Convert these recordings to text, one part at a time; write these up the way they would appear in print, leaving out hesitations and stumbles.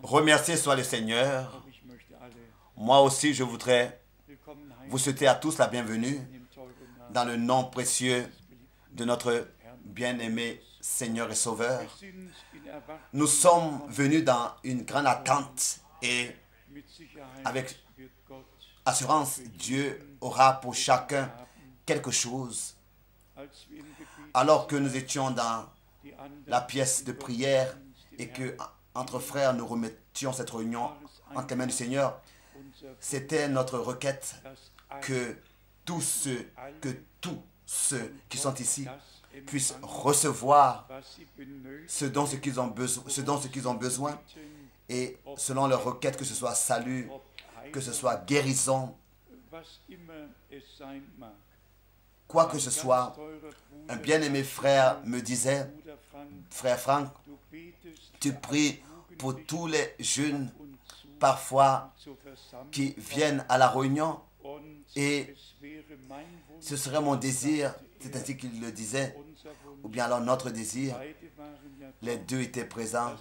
Remercié soit le Seigneur. Moi aussi, je voudrais vous souhaiter à tous la bienvenue dans le nom précieux de notre bien-aimé Seigneur et Sauveur. Nous sommes venus dans une grande attente et avec assurance, Dieu aura pour chacun quelque chose. Alors que nous étions dans la pièce de prière et que entre frères nous remettions cette réunion entre les mains du Seigneur, c'était notre requête que tous ceux qui sont ici puissent recevoir ce dont ils ont besoin et selon leur requête, que ce soit salut, que ce soit guérison, quoi que ce soit. Un bien-aimé frère me disait, frère Franck, tu pries pour tous les jeunes parfois qui viennent à la réunion et ce serait mon désir, c'est ainsi qu'il le disait, ou bien alors notre désir, les deux étaient présents,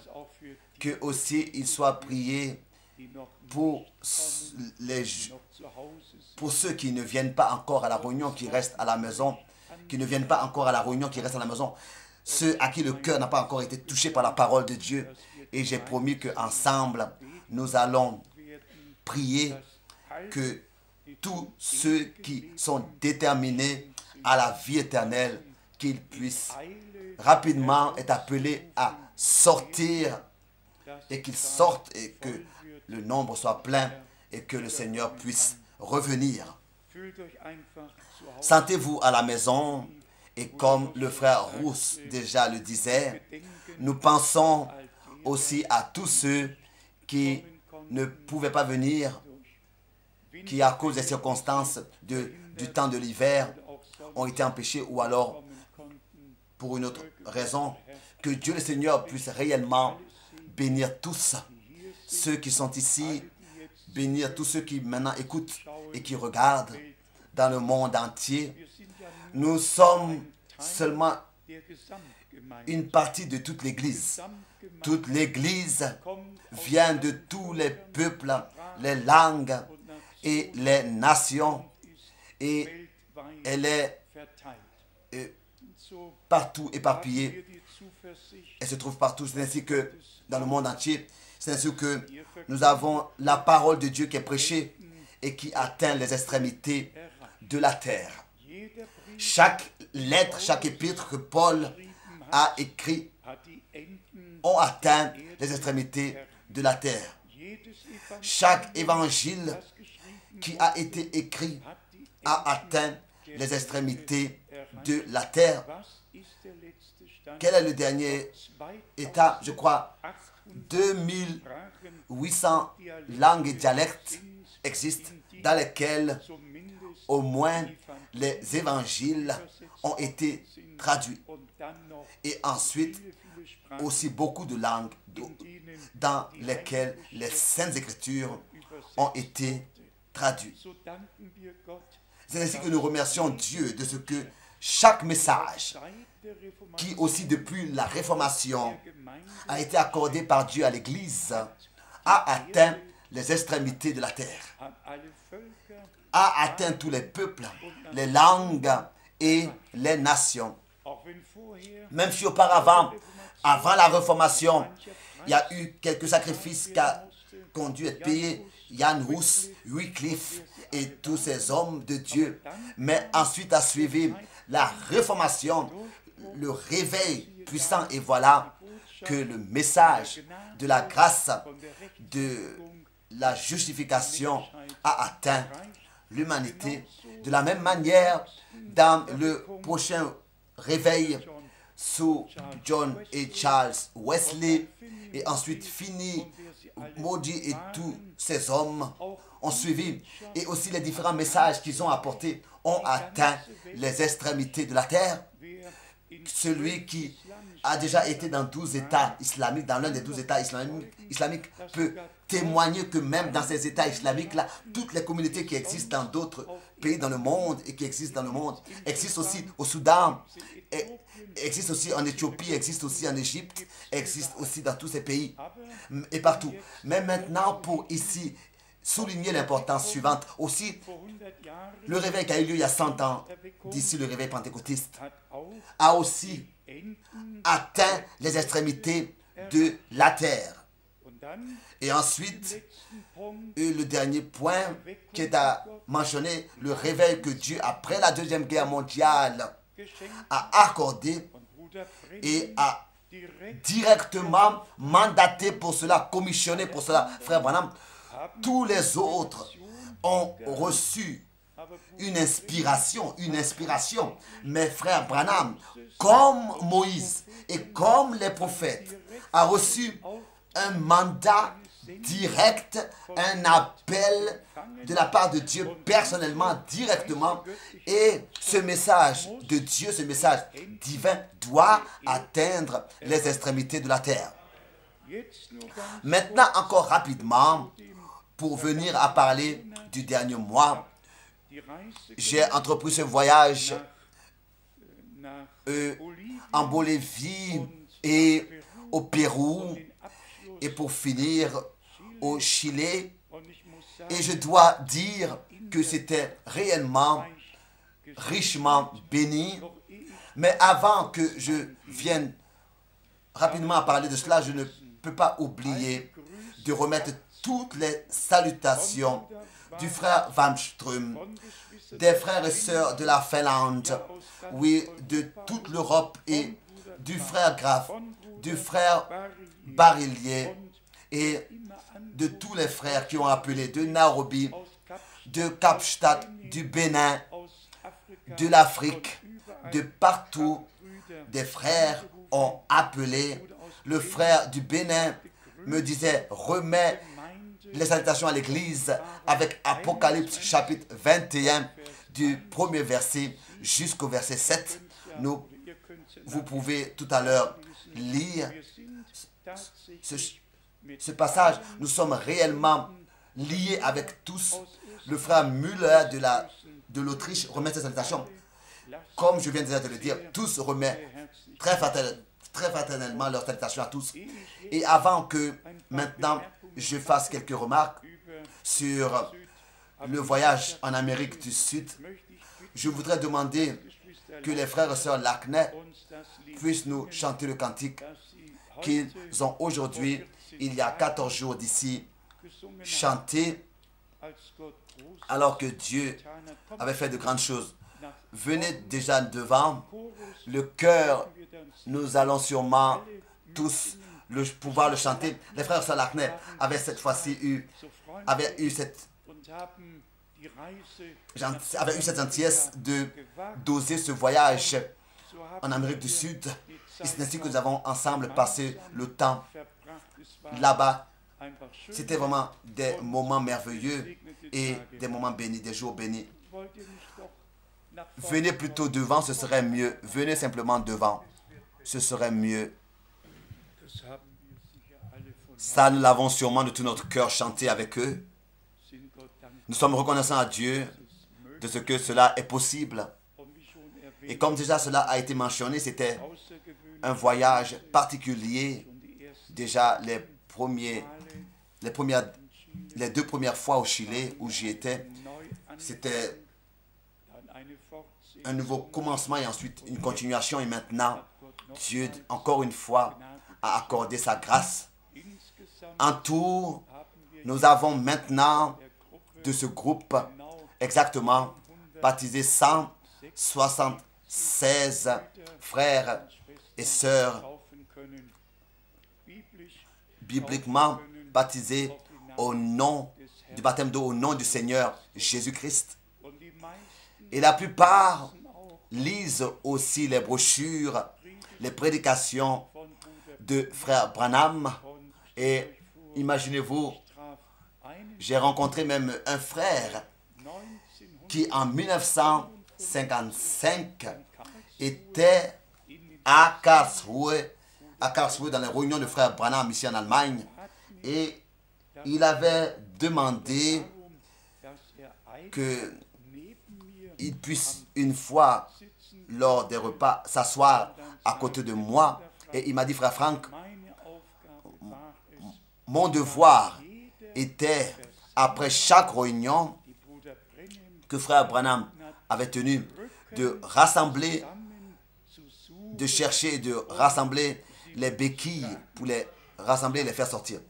que aussi il soit prié pour ceux qui ne viennent pas encore à la réunion, qui restent à la maison, qui ne viennent pas encore à la réunion, qui restent à la maison, ceux à qui le cœur n'a pas encore été touché par la parole de Dieu. Et j'ai promis qu'ensemble, nous allons prier que tous ceux qui sont déterminés à la vie éternelle, qu'ils puissent rapidement être appelés à sortir et qu'ils sortent et que le nombre soit plein et que le Seigneur puisse revenir. Sentez-vous à la maison et comme le frère Rousse déjà le disait, nous pensons aussi à tous ceux qui ne pouvaient pas venir, qui à cause des circonstances du temps de l'hiver ont été empêchés ou alors pour une autre raison. Que Dieu le Seigneur puisse réellement bénir tous ceux qui sont ici, bénir tous ceux qui maintenant écoutent et qui regardent dans le monde entier. Nous sommes seulement une partie de toute l'Église. Toute l'Église vient de tous les peuples, les langues et les nations et elle est partout éparpillée. Elle se trouve partout. C'est ainsi que dans le monde entier, c'est ainsi que nous avons la parole de Dieu qui est prêchée et qui atteint les extrémités de la terre. Chaque lettre, chaque épître que Paul a écrit ont atteint les extrémités de la terre. Chaque évangile qui a été écrit a atteint les extrémités de la terre. Quel est le dernier état? Je crois 2800 langues et dialectes existent dans lesquels au moins les évangiles ont été traduits. Et ensuite, aussi beaucoup de langues dans lesquelles les Saintes Écritures ont été traduites. C'est ainsi que nous remercions Dieu de ce que chaque message qui aussi depuis la Réformation a été accordé par Dieu à l'Église a atteint les extrémités de la terre, a atteint tous les peuples, les langues et les nations. Même si auparavant, avant la Réformation, il y a eu quelques sacrifices qui ont dû être payés, Jan Hus, Wycliffe et tous ces hommes de Dieu. Mais ensuite a suivi la Réformation, le réveil puissant, et voilà que le message de la grâce, de la justification a atteint l'humanité. De la même manière, dans le prochain réveil sous John et Charles Wesley, et ensuite fini, Moody et tous ces hommes ont suivi, et aussi les différents messages qu'ils ont apportés ont atteint les extrémités de la terre. celui qui a déjà été dans 12 États islamiques, dans l'un des 12 États islamiques, peut témoigner que même dans ces États islamiques-là, toutes les communautés qui existent dans d'autres pays dans le monde et qui existent dans le monde, existent aussi au Soudan, existent aussi en Éthiopie, existent aussi en Égypte, existent aussi dans tous ces pays et partout. Mais maintenant, pour ici souligner l'importance suivante, aussi, le réveil qui a eu lieu il y a 100 ans, d'ici le réveil pentecôtiste, a aussi atteint les extrémités de la terre. Et ensuite, le dernier point qui est à mentionner, le réveil que Dieu, après la Deuxième Guerre mondiale, a accordé et a directement mandaté pour cela, commissionné pour cela, frère Branham. Tous les autres ont reçu une inspiration, mais frère Branham, comme Moïse et comme les prophètes, a reçu un mandat direct, un appel de la part de Dieu personnellement, directement, et ce message de Dieu, ce message divin doit atteindre les extrémités de la terre. Maintenant, encore rapidement, pour venir à parler du dernier mois, j'ai entrepris ce voyage en Bolivie et au Pérou, et pour finir au Chili. Et je dois dire que c'était réellement richement béni. Mais avant que je vienne rapidement à parler de cela, je ne peux pas oublier de remettre toutes les salutations du frère Wamström, des frères et sœurs de la Finlande, oui, de toute l'Europe, et du frère Graf, du frère Barillier, et de tous les frères qui ont appelé de Nairobi, de Kapstadt, du Bénin, de l'Afrique, de partout. Des frères ont appelé. Le frère du Bénin me disait, remets les salutations à l'église avec Apocalypse chapitre 21 du premier verset jusqu'au verset 7. Vous pouvez tout à l'heure lire ce passage. Nous sommes réellement liés avec tous. Le frère Müller de l'Autriche remet ses salutations. Comme je viens déjà de le dire, tous remettent très fraternellement leurs salutations à tous. Et avant que maintenant je fasse quelques remarques sur le voyage en Amérique du Sud, je voudrais demander que les frères et sœurs Lackner puissent nous chanter le cantique qu'ils ont aujourd'hui, il y a 14 jours d'ici, chanté alors que Dieu avait fait de grandes choses. Venez déjà devant le chœur. Nous allons sûrement tous pouvoir le chanter. Les frères et sœurs Lackner avaient cette fois-ci eu cette gentillesse d'oser ce voyage en Amérique du Sud. Et c'est ainsi que nous avons ensemble passé le temps là-bas. C'était vraiment des moments merveilleux et des moments bénis, des jours bénis. Venez plutôt devant, ce serait mieux. Venez simplement devant, ce serait mieux. Ça, nous l'avons sûrement de tout notre cœur chanté avec eux. Nous sommes reconnaissants à Dieu de ce que cela est possible. Et comme déjà cela a été mentionné, c'était un voyage particulier. Déjà les deux premières fois au Chili où j'y étais, c'était un nouveau commencement et ensuite une continuation. Et maintenant, Dieu, encore une fois, a accordé sa grâce. En tout, nous avons maintenant de ce groupe exactement baptisé 176 frères et sœurs bibliquement baptisés au nom du baptême d'eau, au nom du Seigneur Jésus-Christ. Et la plupart lisent aussi les brochures, les prédications de frère Branham. Et imaginez-vous, j'ai rencontré même un frère qui en 1955 était à Karlsruhe, dans les réunions de frères Branham ici en Allemagne. Et il avait demandé qu'il puisse une fois, lors des repas, s'asseoir à côté de moi. Et il m'a dit, frère Frank, mon devoir était, après chaque réunion que frère Branham avait tenue, de rassembler, de chercher et de rassembler les béquilles pour les rassembler et les faire sortir.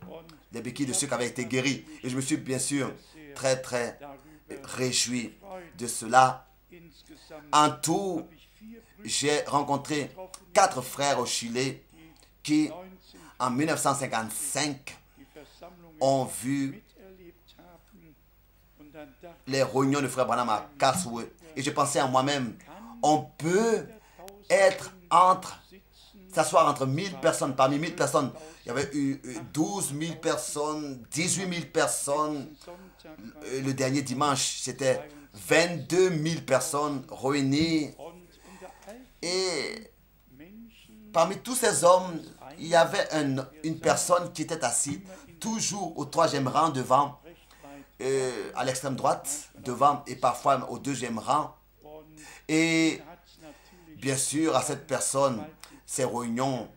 Les béquilles de ceux qui avaient été guéris. Et je me suis bien sûr très réjoui de cela. En tout, j'ai rencontré 4 frères au Chili qui, en 1955, ont vu les réunions de frères Branham à Karlsruhe. Et je pensais à moi-même, on peut être s'asseoir entre 1000 personnes. Parmi 1000 personnes, il y avait eu 12 000 personnes, 18 000 personnes. Le dernier dimanche, c'était 22 000 personnes réunies. Et parmi tous ces hommes, il y avait une personne qui était assise toujours au 3e rang devant, à l'extrême droite, devant et parfois au 2e rang. Et bien sûr, à cette personne, ces réunions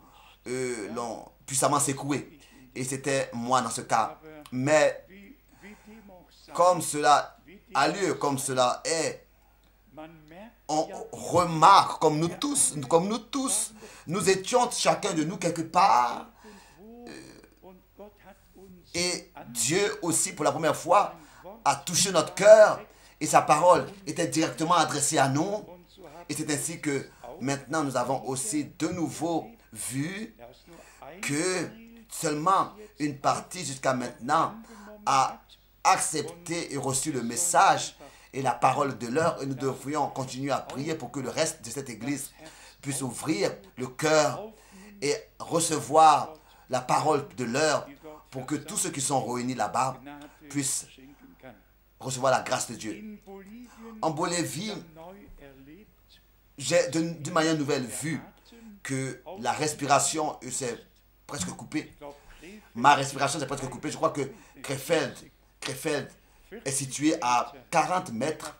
l'ont puissamment secoué. Et c'était moi dans ce cas. Mais comme cela a lieu, comme cela est, on remarque, comme nous tous, nous étions chacun de nous quelque part. Et Dieu aussi, pour la première fois, a touché notre cœur. Et sa parole était directement adressée à nous. Et c'est ainsi que maintenant nous avons aussi de nouveau vu que seulement une partie jusqu'à maintenant a accepté et reçu le message et la parole de l'heure. Et nous devrions continuer à prier pour que le reste de cette église puisse ouvrir le cœur et recevoir la parole de l'heure, pour que tous ceux qui sont réunis là-bas puissent recevoir la grâce de Dieu. En Bolivie, j'ai d'une manière nouvelle vu que la respiration s'est presque coupée. Ma respiration s'est presque coupée. Je crois que Krefeld est situé à 40 mètres,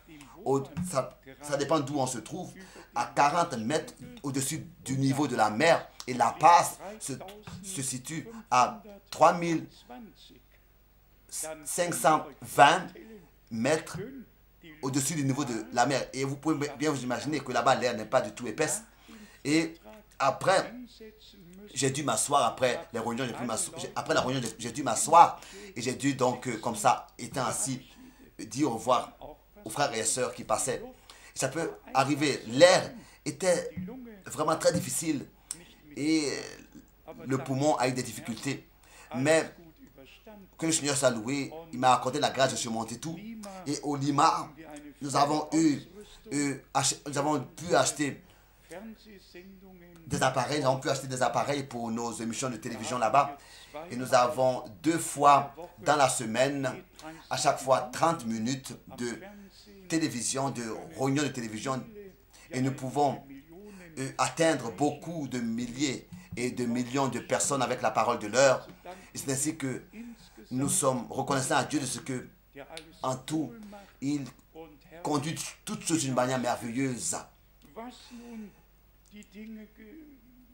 ça dépend d'où on se trouve, à 40 mètres au-dessus du niveau de la mer. Et La Paz se situe à 3520 mètres au-dessus du niveau de la mer. Et vous pouvez bien vous imaginer que là-bas, l'air n'est pas du tout épaisse. Et après, j'ai dû m'asseoir après les réunions. Après la réunion, j'ai dû m'asseoir. Et j'ai dû donc, comme ça, étant assis, dire au revoir aux frères et sœurs qui passaient. Ça peut arriver. L'air était vraiment très difficile. Et le poumon a eu des difficultés. Mais que le Seigneur soit loué, il m'a accordé la grâce de surmonter tout. Et au Lima, nous avons pu acheter des appareils. Nous avons pu acheter des appareils pour nos émissions de télévision là-bas. Et nous avons 2 fois dans la semaine, à chaque fois 30 minutes de télévision, de réunions de télévision. Et nous pouvons atteindre beaucoup de milliers et de millions de personnes avec la parole de l'heure. Et c'est ainsi que nous sommes reconnaissants à Dieu de ce que, en tout, il conduit toutes choses d'une manière merveilleuse.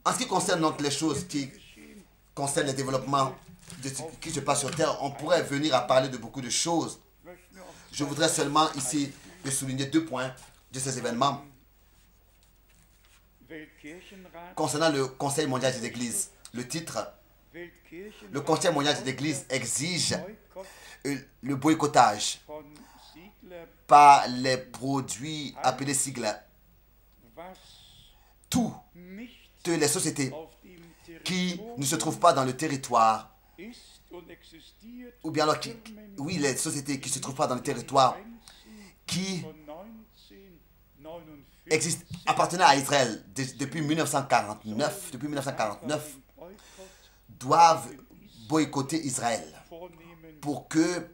En ce qui concerne donc les choses qui concernent le développement de ce qui se passe sur Terre, on pourrait venir à parler de beaucoup de choses. Je voudrais seulement ici souligner 2 points de ces événements. Concernant le Conseil mondial des églises, le titre, le Conseil mondial des églises exige le boycottage par les produits appelés Ziegler. Toutes les sociétés qui ne se trouvent pas dans le territoire, ou bien alors, oui, les sociétés qui ne se trouvent pas dans le territoire, qui appartenaient à Israël depuis 1949, doivent boycotter Israël pour que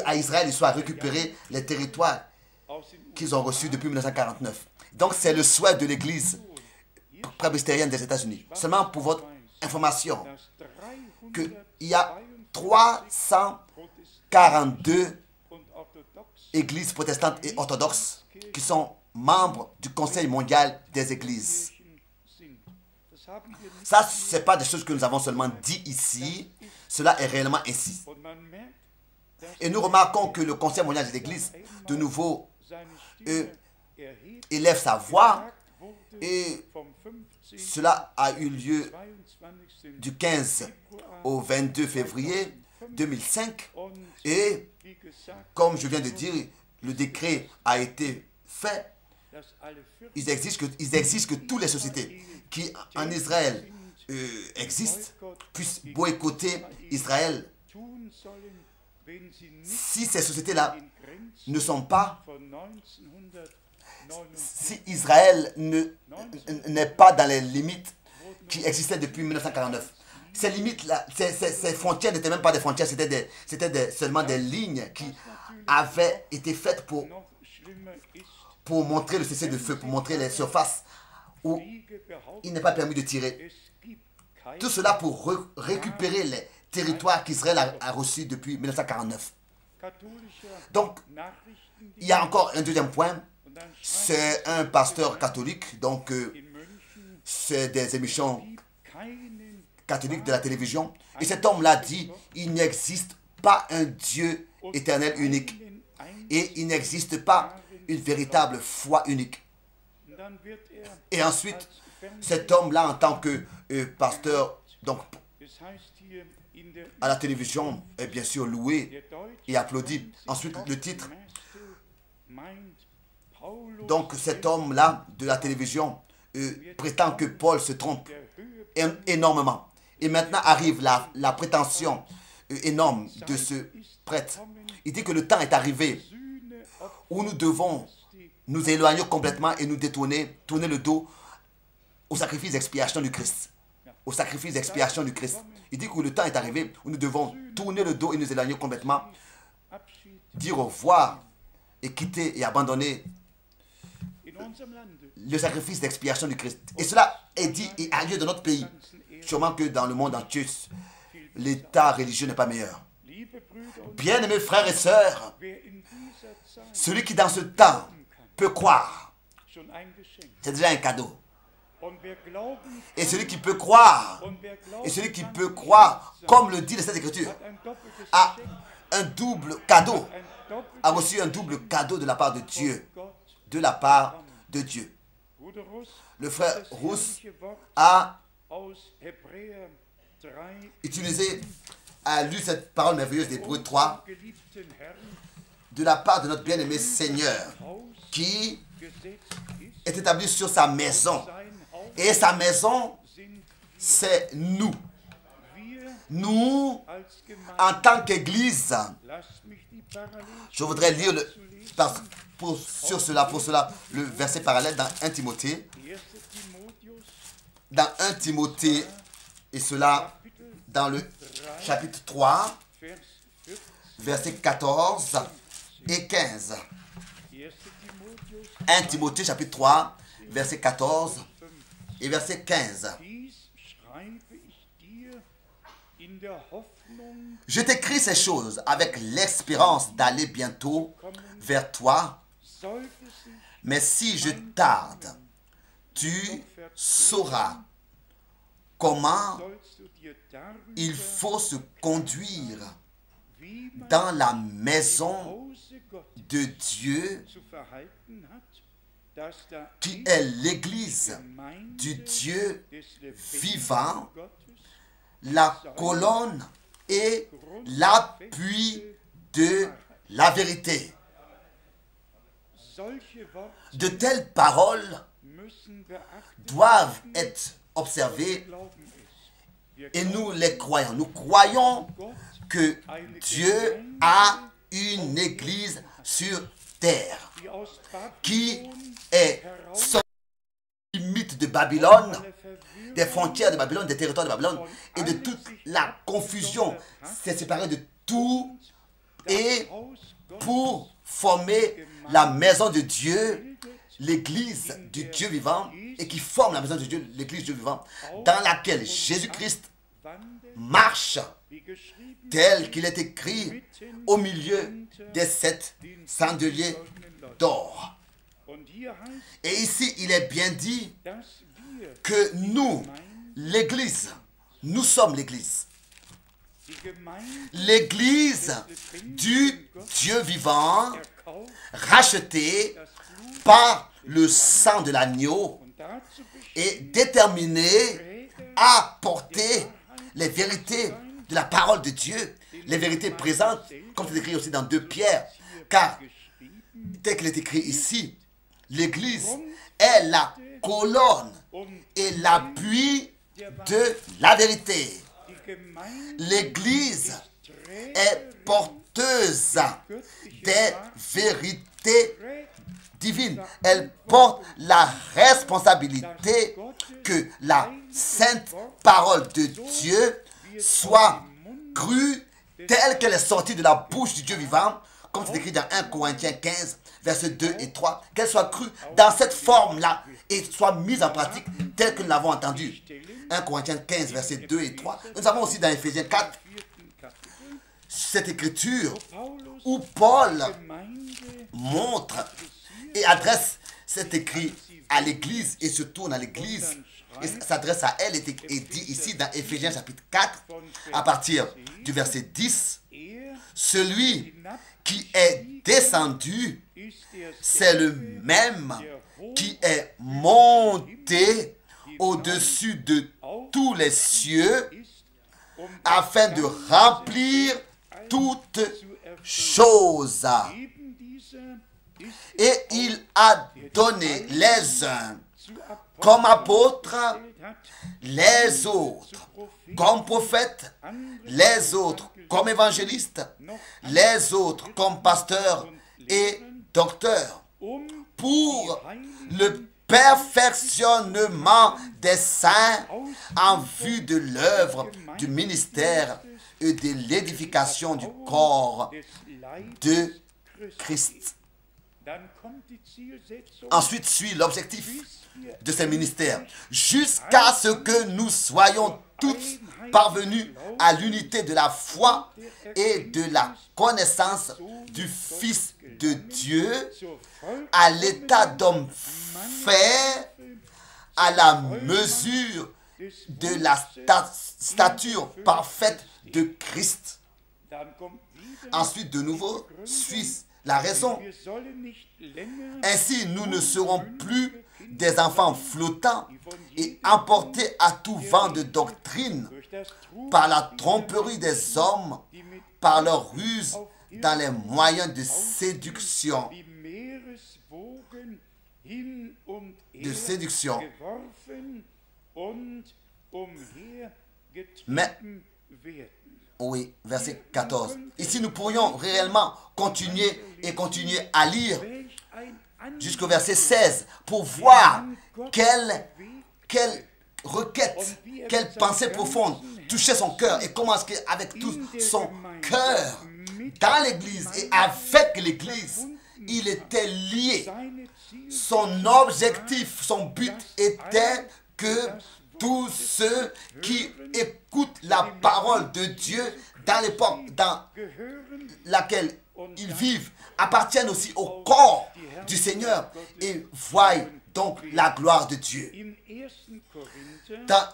à Israël il soit récupéré les territoires qu'ils ont reçus depuis 1949. Donc c'est le souhait de l'Église presbytérienne des États-Unis. Seulement pour votre information, qu'il y a 342 églises protestantes et orthodoxes qui sont membres du Conseil mondial des églises. Ça, ce n'est pas des choses que nous avons seulement dit ici. Cela est réellement ainsi. Et nous remarquons que le Conseil mondial des églises, de nouveau, élève sa voix. Et cela a eu lieu du 15 au 22 février 2005. Et comme je viens de dire, le décret a été fait. Ils exigent que toutes les sociétés qui en Israël existent puissent boycotter Israël si ces sociétés-là ne sont pas, si Israël n'est pas dans les limites qui existaient depuis 1949. Ces limites-là, ces frontières n'étaient même pas des frontières, c'était seulement des lignes qui avaient été faites pour montrer le cessez-le-feu, pour montrer les surfaces où il n'est pas permis de tirer. Tout cela pour récupérer les territoires qu'Israël a reçus depuis 1949. Donc, il y a encore un deuxième point. C'est un pasteur catholique, donc c'est des émissions catholiques de la télévision. Et cet homme-là dit, il n'existe pas un Dieu éternel unique. Et il n'existe pas une véritable foi unique. Et ensuite, cet homme-là, en tant que pasteur, donc, à la télévision, est bien sûr loué et applaudi. Ensuite, le titre. Donc, cet homme-là de la télévision prétend que Paul se trompe énormément. Et maintenant arrive la prétention énorme de ce prêtre. Il dit que le temps est arrivé où nous devons nous éloigner complètement et nous détourner, tourner le dos au sacrifice d'expiation du Christ. Au sacrifice d'expiation du Christ. Il dit que le temps est arrivé où nous devons tourner le dos et nous éloigner complètement, dire au revoir et quitter et abandonner le sacrifice d'expiation du Christ. Et cela est dit et a lieu dans notre pays. Sûrement que dans le monde entier, l'état religieux n'est pas meilleur. Bien-aimés frères et sœurs, celui qui dans ce temps peut croire, c'est déjà un cadeau. Et celui qui peut croire, comme le dit le Sainte-Écriture, a un double cadeau, a reçu un double cadeau de la part de Dieu. De la part de Dieu. Le frère Rousse a utilisé, a lu cette parole merveilleuse d'Hébreux 3 de la part de notre bien-aimé Seigneur qui est établi sur sa maison. Et sa maison, c'est nous. Nous, en tant qu'Église, je voudrais lire pour cela, le verset parallèle dans 1 Timothée. Dans 1 Timothée, et cela dans le chapitre 3, versets 14 et 15. 1 Timothée, chapitre 3, verset 14 et verset 15. Je t'écris ces choses avec l'espérance d'aller bientôt vers toi, mais si je tarde, tu sauras comment il faut se conduire dans la maison de Dieu qui est l'Église du Dieu vivant, la colonne et l'appui de la vérité. De telles paroles doivent être observées et nous les croyons. Nous croyons que Dieu a une église sur terre qui est sortie des limites de Babylone, des frontières de Babylone, des territoires de Babylone et de toute la confusion. C'est séparé de tout et pour former la maison de Dieu l'église du Dieu vivant et qui forme la maison de Dieu, l'église du Dieu vivant, dans laquelle Jésus-Christ marche tel qu'il est écrit au milieu des 7 chandeliers d'or. Et ici, il est bien dit que nous, l'église, nous sommes l'église. L'église du Dieu vivant, rachetée par le sang de l'agneau et déterminée à porter les vérités de la parole de Dieu, les vérités présentes, comme c'est écrit aussi dans 2 Pierre, car tel qu'il est écrit ici, l'église est la colonne et l'appui de la vérité. L'église est porteuse des vérités divines. Elle porte la responsabilité que la sainte parole de Dieu soit crue telle qu'elle est sortie de la bouche du Dieu vivant, comme c'est écrit dans 1 Corinthiens 15, versets 2 et 3, qu'elle soit crue dans cette forme-là et soit mise en pratique telle que nous l'avons entendue. 1 Corinthiens 15, versets 2 et 3. Nous avons aussi dans Éphésiens 4 cette écriture où Paul montre et adresse cet écrit à l'église et se tourne à l'église et s'adresse à elle et dit ici dans Éphésiens chapitre 4 à partir du verset 10, celui qui est descendu, c'est le même qui est monté au-dessus de tous les cieux afin de remplir toutes choses. Et il a donné les uns comme apôtres, les autres comme prophètes, les autres comme évangélistes, les autres comme pasteurs et docteurs, pour le perfectionnement des saints en vue de l'œuvre du ministère et de l'édification du corps de Christ. Ensuite suit l'objectif de ces ministères, jusqu'à ce que nous soyons tous parvenus à l'unité de la foi et de la connaissance du Fils de Dieu, à l'état d'homme fait, à la mesure de la stature parfaite de Christ. Ensuite, de nouveau, suit la raison. Ainsi, nous ne serons plus des enfants flottants et emportés à tout vent de doctrine par la tromperie des hommes, par leur ruse dans les moyens de séduction. Mais, oui, verset 14. Ici, nous pourrions réellement continuer à lire jusqu'au verset 16 pour voir quelle requête, quelle pensée profonde touchait son cœur et comment est-ce qu'avec tout son cœur, dans l'église et avec l'église, il était lié. Son objectif, son but était que tous ceux qui écoutent la parole de Dieu dans l'époque dans laquelle ils vivent appartiennent aussi au corps du Seigneur et voient donc la gloire de Dieu. Dans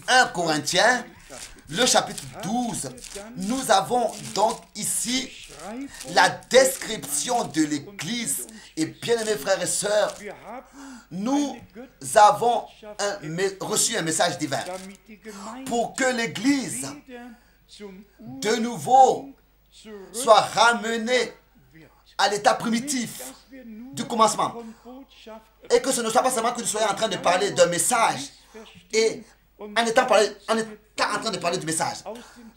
1 Corinthiens, le chapitre 12, nous avons donc ici la description de l'Église. Et bien aimés frères et sœurs, nous avons reçu un message divin pour que l'Église de nouveau soit ramenée à l'état primitif du commencement. Et que ce ne soit pas seulement que nous soyons en train de parler d'un message et en étant en train de parler du message,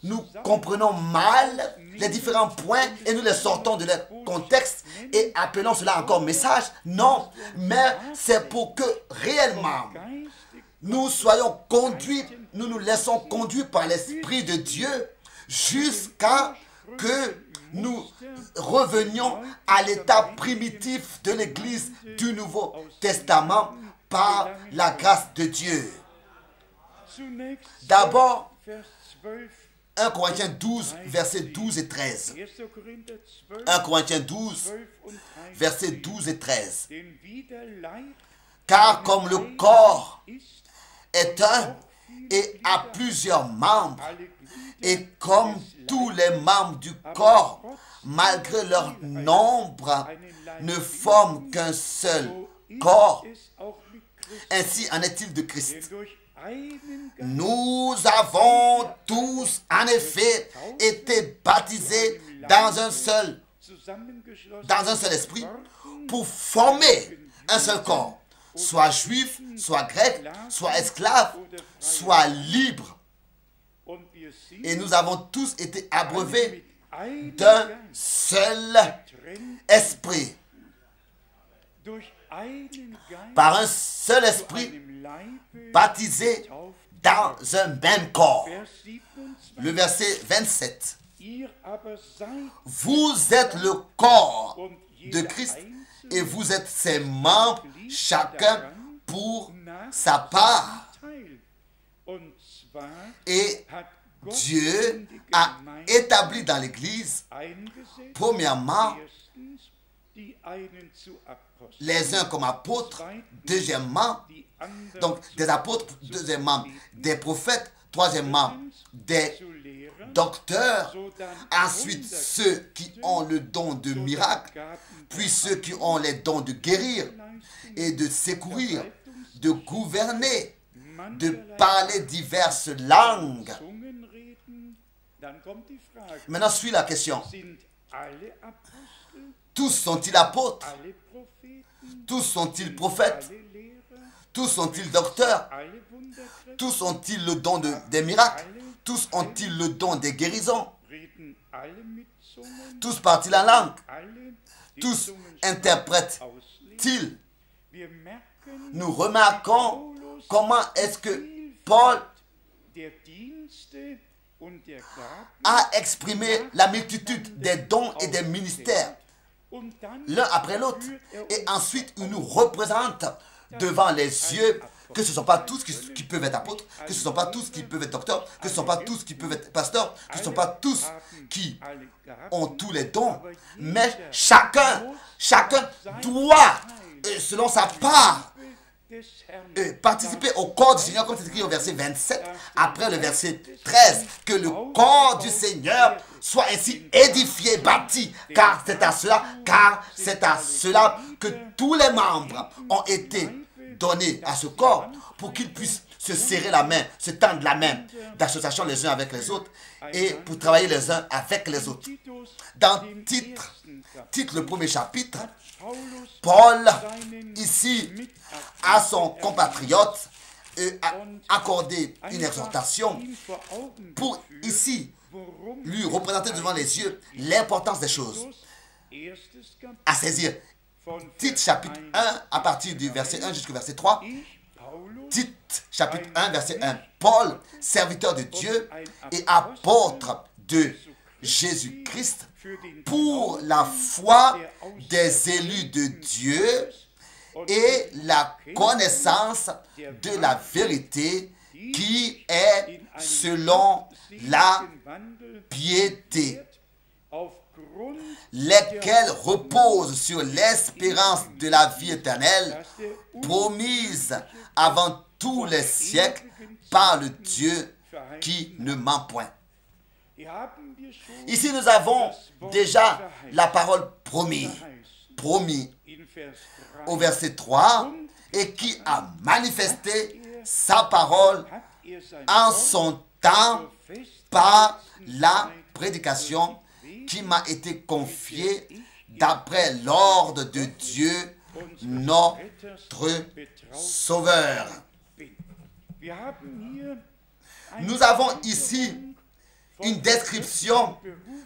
nous comprenons mal les différents points et nous les sortons de leur contexte et appelons cela encore message. Non, mais c'est pour que réellement nous soyons conduits, nous nous laissons conduire par l'Esprit de Dieu jusqu'à que nous revenions à l'état primitif de l'Église du Nouveau Testament par la grâce de Dieu. D'abord, 1 Corinthiens 12, versets 12 et 13. 1 Corinthiens 12, versets 12 et 13. Car comme le corps est un et a plusieurs membres, et comme tous les membres du corps, malgré leur nombre, ne forment qu'un seul corps, ainsi en est-il de Christ. Nous avons tous, en effet, été baptisés dans un seul esprit pour former un seul corps, soit juif, soit grec, soit esclave, soit libre. Et nous avons tous été abreuvés d'un seul esprit. Par un seul esprit, baptisés dans un même corps. Le verset 27. Vous êtes le corps de Christ et vous êtes ses membres, chacun pour sa part. Et Dieu a établi dans l'Église, premièrement, les uns comme apôtres, deuxièmement, donc des apôtres, deuxièmement, des prophètes, troisièmement, des docteurs, ensuite ceux qui ont le don de miracle, puis ceux qui ont les dons de guérir et de secourir, de gouverner, de parler diverses langues. Maintenant suit la question. Tous sont-ils apôtres? Tous sont-ils prophètes? Tous sont-ils docteurs? Tous ont-ils le don des miracles? Tous ont-ils le don des guérisons? Tous parlent-ils la langue? Tous interprètent-ils? Nous remarquons comment est-ce que Paul a exprimé la multitude des dons et des ministères l'un après l'autre. Et ensuite, il nous représente devant les yeux que ce ne sont pas tous qui peuvent être apôtres, que ce ne sont pas tous qui peuvent être docteurs, que ce ne sont pas tous qui peuvent être pasteurs, que ce ne sont pas tous qui ont tous les dons, mais chacun doit, selon sa part, participer au corps du Seigneur, comme c'est écrit au verset 27, après le verset 13, que le corps du Seigneur soit ainsi édifié, bâti, car c'est à cela que tous les membres ont été donnés à ce corps, pour qu'ils puissent se serrer la main, se tendre la main d'association les uns avec les autres, et pour travailler les uns avec les autres. Dans Tite, le premier chapitre, Paul, ici, à son compatriote, a accordé une exhortation pour, ici, lui représenter devant les yeux l'importance des choses à saisir. Tite, chapitre 1, à partir du verset 1 jusqu'au verset 3. Tite, chapitre 1, verset 1. Paul, serviteur de Dieu et apôtre de Jésus-Christ, pour la foi des élus de Dieu et la connaissance de la vérité qui est selon la piété, lesquels reposent sur l'espérance de la vie éternelle, promise avant tous les siècles par le Dieu qui ne ment point. Ici, nous avons déjà la parole promis au verset 3, et qui a manifesté sa parole en son temps par la prédication qui m'a été confiée d'après l'ordre de Dieu, notre Sauveur. Nous avons ici une description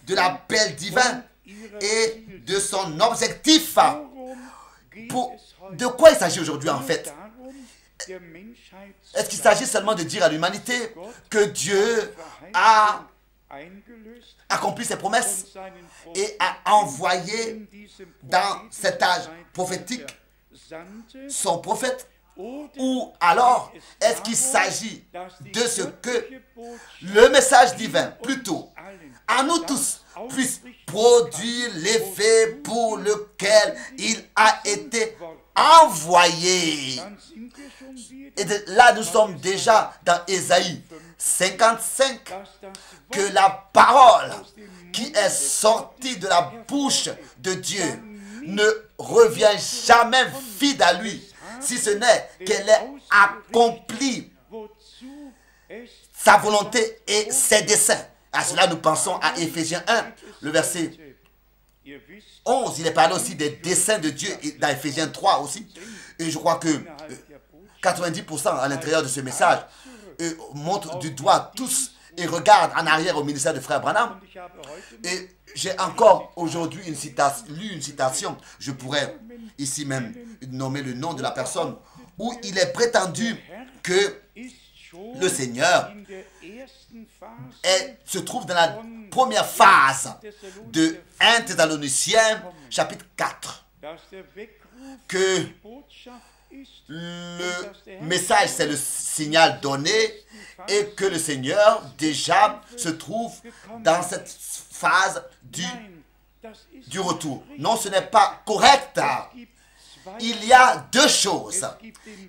de l'appel divin et de son objectif. De quoi il s'agit aujourd'hui en fait? Est-ce qu'il s'agit seulement de dire à l'humanité que Dieu a accompli ses promesses et a envoyé dans cet âge prophétique son prophète? Ou alors, est-ce qu'il s'agit de ce que le message divin, plutôt, à nous tous, puisse produire l'effet pour lequel il a été envoyé? Et là, nous sommes déjà dans Ésaïe 55, que la parole qui est sortie de la bouche de Dieu ne revient jamais vide à lui, si ce n'est qu'elle ait accompli sa volonté et ses desseins. À cela, nous pensons à Éphésiens 1, le verset 11. Il est parlé aussi des desseins de Dieu dans Éphésiens 3 aussi. Et je crois que 90% à l'intérieur de ce message montrent du doigt tous et regardent en arrière au ministère de Frère Branham. Et j'ai encore aujourd'hui lu une citation, je pourrais ici même nommer le nom de la personne, où il est prétendu que le Seigneur se trouve dans la première phase de 1 Thessaloniciens chapitre 4, que le message c'est le signal donné et que le Seigneur déjà se trouve dans cette phase du retour. Non, ce n'est pas correct. Il y a deux choses.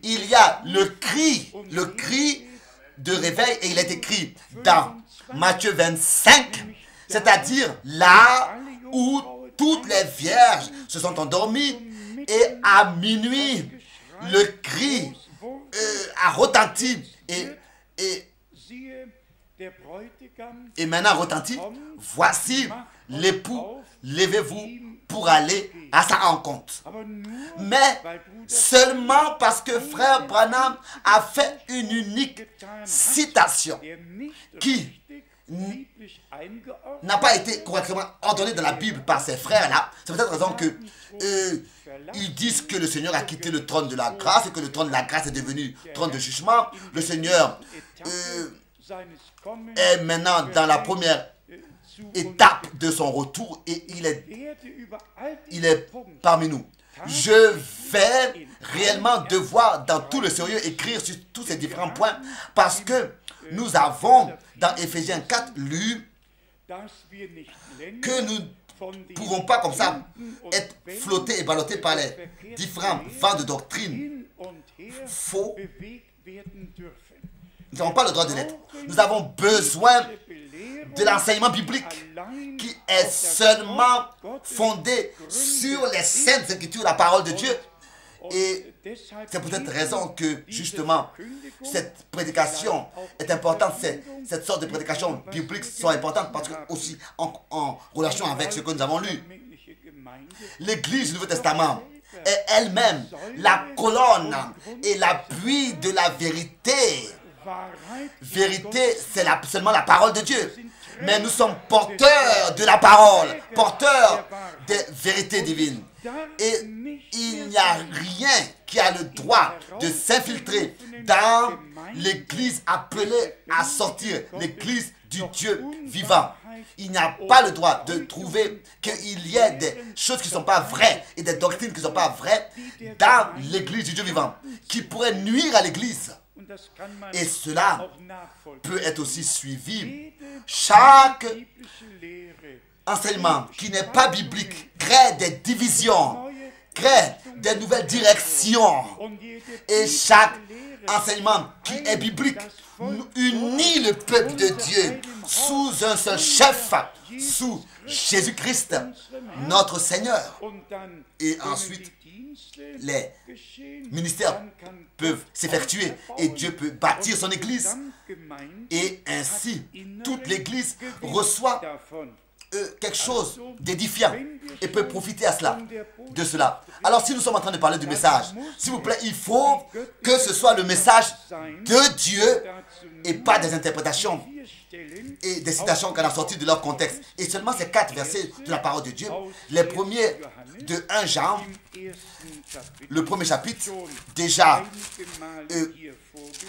Il y a le cri de réveil, et il est écrit dans Matthieu 25, c'est-à-dire là où toutes les vierges se sont endormies, et à minuit, le cri a retenti et maintenant retenti. Voici l'époux, levez-vous pour aller à sa rencontre. Mais seulement parce que Frère Branham a fait une unique citation qui n'a pas été correctement ordonnée dans la Bible par ses frères là. C'est peut-être raison que ils disent que le Seigneur a quitté le trône de la grâce et que le trône de la grâce est devenu trône de jugement. Le Seigneur est maintenant dans la première étape de son retour et il est parmi nous. Je vais réellement devoir dans tout le sérieux écrire sur tous ces différents points, parce que nous avons dans Éphésiens 4 lu que nous ne pouvons pas comme ça être flottés et ballottés par les différents vents de doctrine faux. Nous n'avons pas le droit de l'être. Nous avons besoin de l'enseignement biblique qui est seulement fondé sur les saintes écritures, la parole de Dieu. Et c'est pour cette raison que justement cette prédication est importante. Cette sorte de prédication biblique sont importantes parce que aussi en relation avec ce que nous avons lu. L'Église du Nouveau Testament est elle-même la colonne et l'appui de la vérité. Vérité, c'est seulement la parole de Dieu. Mais nous sommes porteurs de la parole, porteurs des vérités divines. Et il n'y a rien qui a le droit de s'infiltrer dans l'Église appelée à sortir, l'Église du Dieu vivant. Il n'y a pas le droit de trouver qu'il y ait des choses qui ne sont pas vraies et des doctrines qui ne sont pas vraies dans l'Église du Dieu vivant, qui pourraient nuire à l'Église. Et cela peut être aussi suivi. Chaque enseignement qui n'est pas biblique crée des divisions, crée des nouvelles directions. Et chaque enseignement qui est biblique unit le peuple de Dieu sous un seul chef, sous Jésus-Christ, notre Seigneur. Et ensuite, les ministères peuvent s'effectuer et Dieu peut bâtir son église. Et ainsi, toute l'église reçoit quelque chose d'édifiant et peut profiter de cela. Alors si nous sommes en train de parler du message, s'il vous plaît, il faut que ce soit le message de Dieu et pas des interprétations et des citations qu'on a sorties de leur contexte. Et seulement ces 4 versets de la parole de Dieu, les premiers de 1 Jean, le premier chapitre, déjà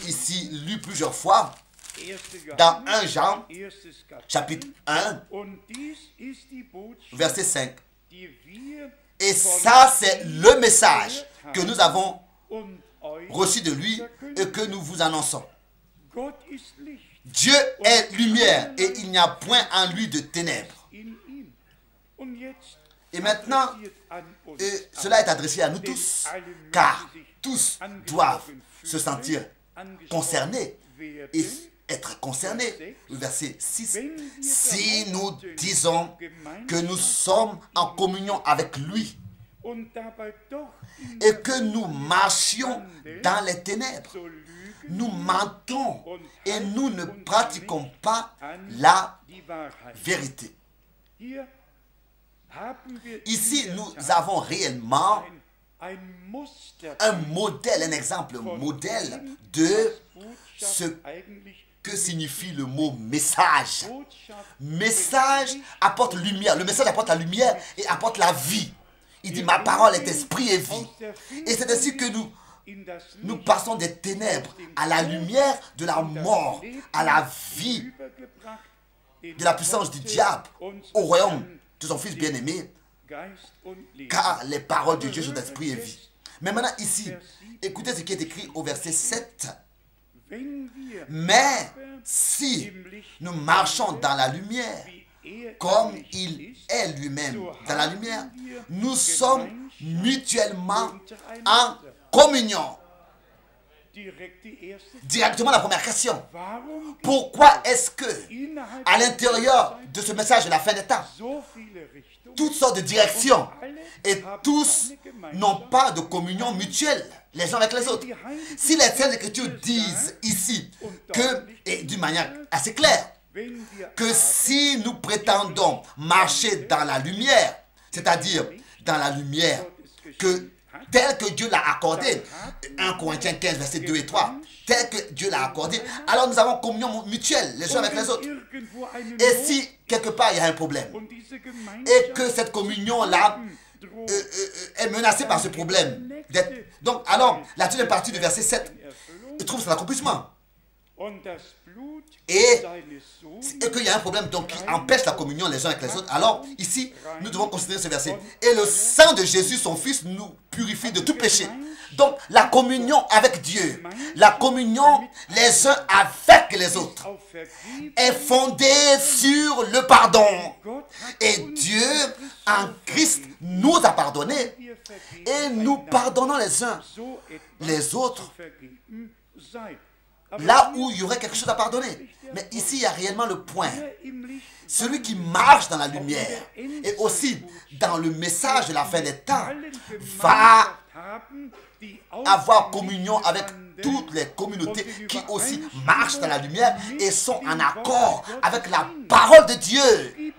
ici lu plusieurs fois, dans 1 Jean, chapitre 1, verset 5. Et ça, c'est le message que nous avons reçu de lui et que nous vous annonçons. Dieu est lumière et il n'y a point en lui de ténèbres. Et maintenant, cela est adressé à nous tous, car tous doivent se sentir concernés et être concernés. Le verset 6. Si nous disons que nous sommes en communion avec lui et que nous marchions dans les ténèbres, nous mentons et nous ne pratiquons pas la vérité. Ici, nous avons réellement un modèle, un exemple modèle de ce que signifie le mot message. Message apporte lumière. Le message apporte la lumière et apporte la vie. Il dit, ma parole est esprit et vie. Et c'est ainsi que nous passons des ténèbres à la lumière de la mort, à la vie de la puissance du diable, au royaume de son Fils bien-aimé, car les paroles de Dieu sont d'esprit et vie. Mais maintenant ici, écoutez ce qui est écrit au verset 7. Mais si nous marchons dans la lumière, comme il est lui-même dans la lumière, nous sommes mutuellement en communion. Directement la première question. Pourquoi est-ce que à l'intérieur de ce message de la fin des temps, toutes sortes de directions et tous n'ont pas de communion mutuelle les uns avec les autres? Si les Saintes Écritures disent ici que, et d'une manière assez claire, que si nous prétendons marcher dans la lumière, c'est-à-dire dans la lumière que tel que Dieu l'a accordé, 1 Corinthiens 15, versets 2 et 3, tel que Dieu l'a accordé, alors nous avons communion mutuelle les uns avec les autres. Et si quelque part il y a un problème, et que cette communion-là est menacée par ce problème, donc alors la deuxième partie du verset 7 trouve son accomplissement. Et qu'il y a un problème donc qui empêche la communion les uns avec les autres, alors ici nous devons considérer ce verset. Et le sang de Jésus son Fils nous purifie de tout péché. Donc la communion avec Dieu, la communion les uns avec les autres est fondée sur le pardon. Et Dieu en Christ nous a pardonné et nous pardonnons les uns les autres là où il y aurait quelque chose à pardonner. Mais ici, il y a réellement le point. Celui qui marche dans la lumière et aussi dans le message de la fin des temps va avoir communion avec toutes les communautés qui aussi marchent dans la lumière et sont en accord avec la parole de Dieu.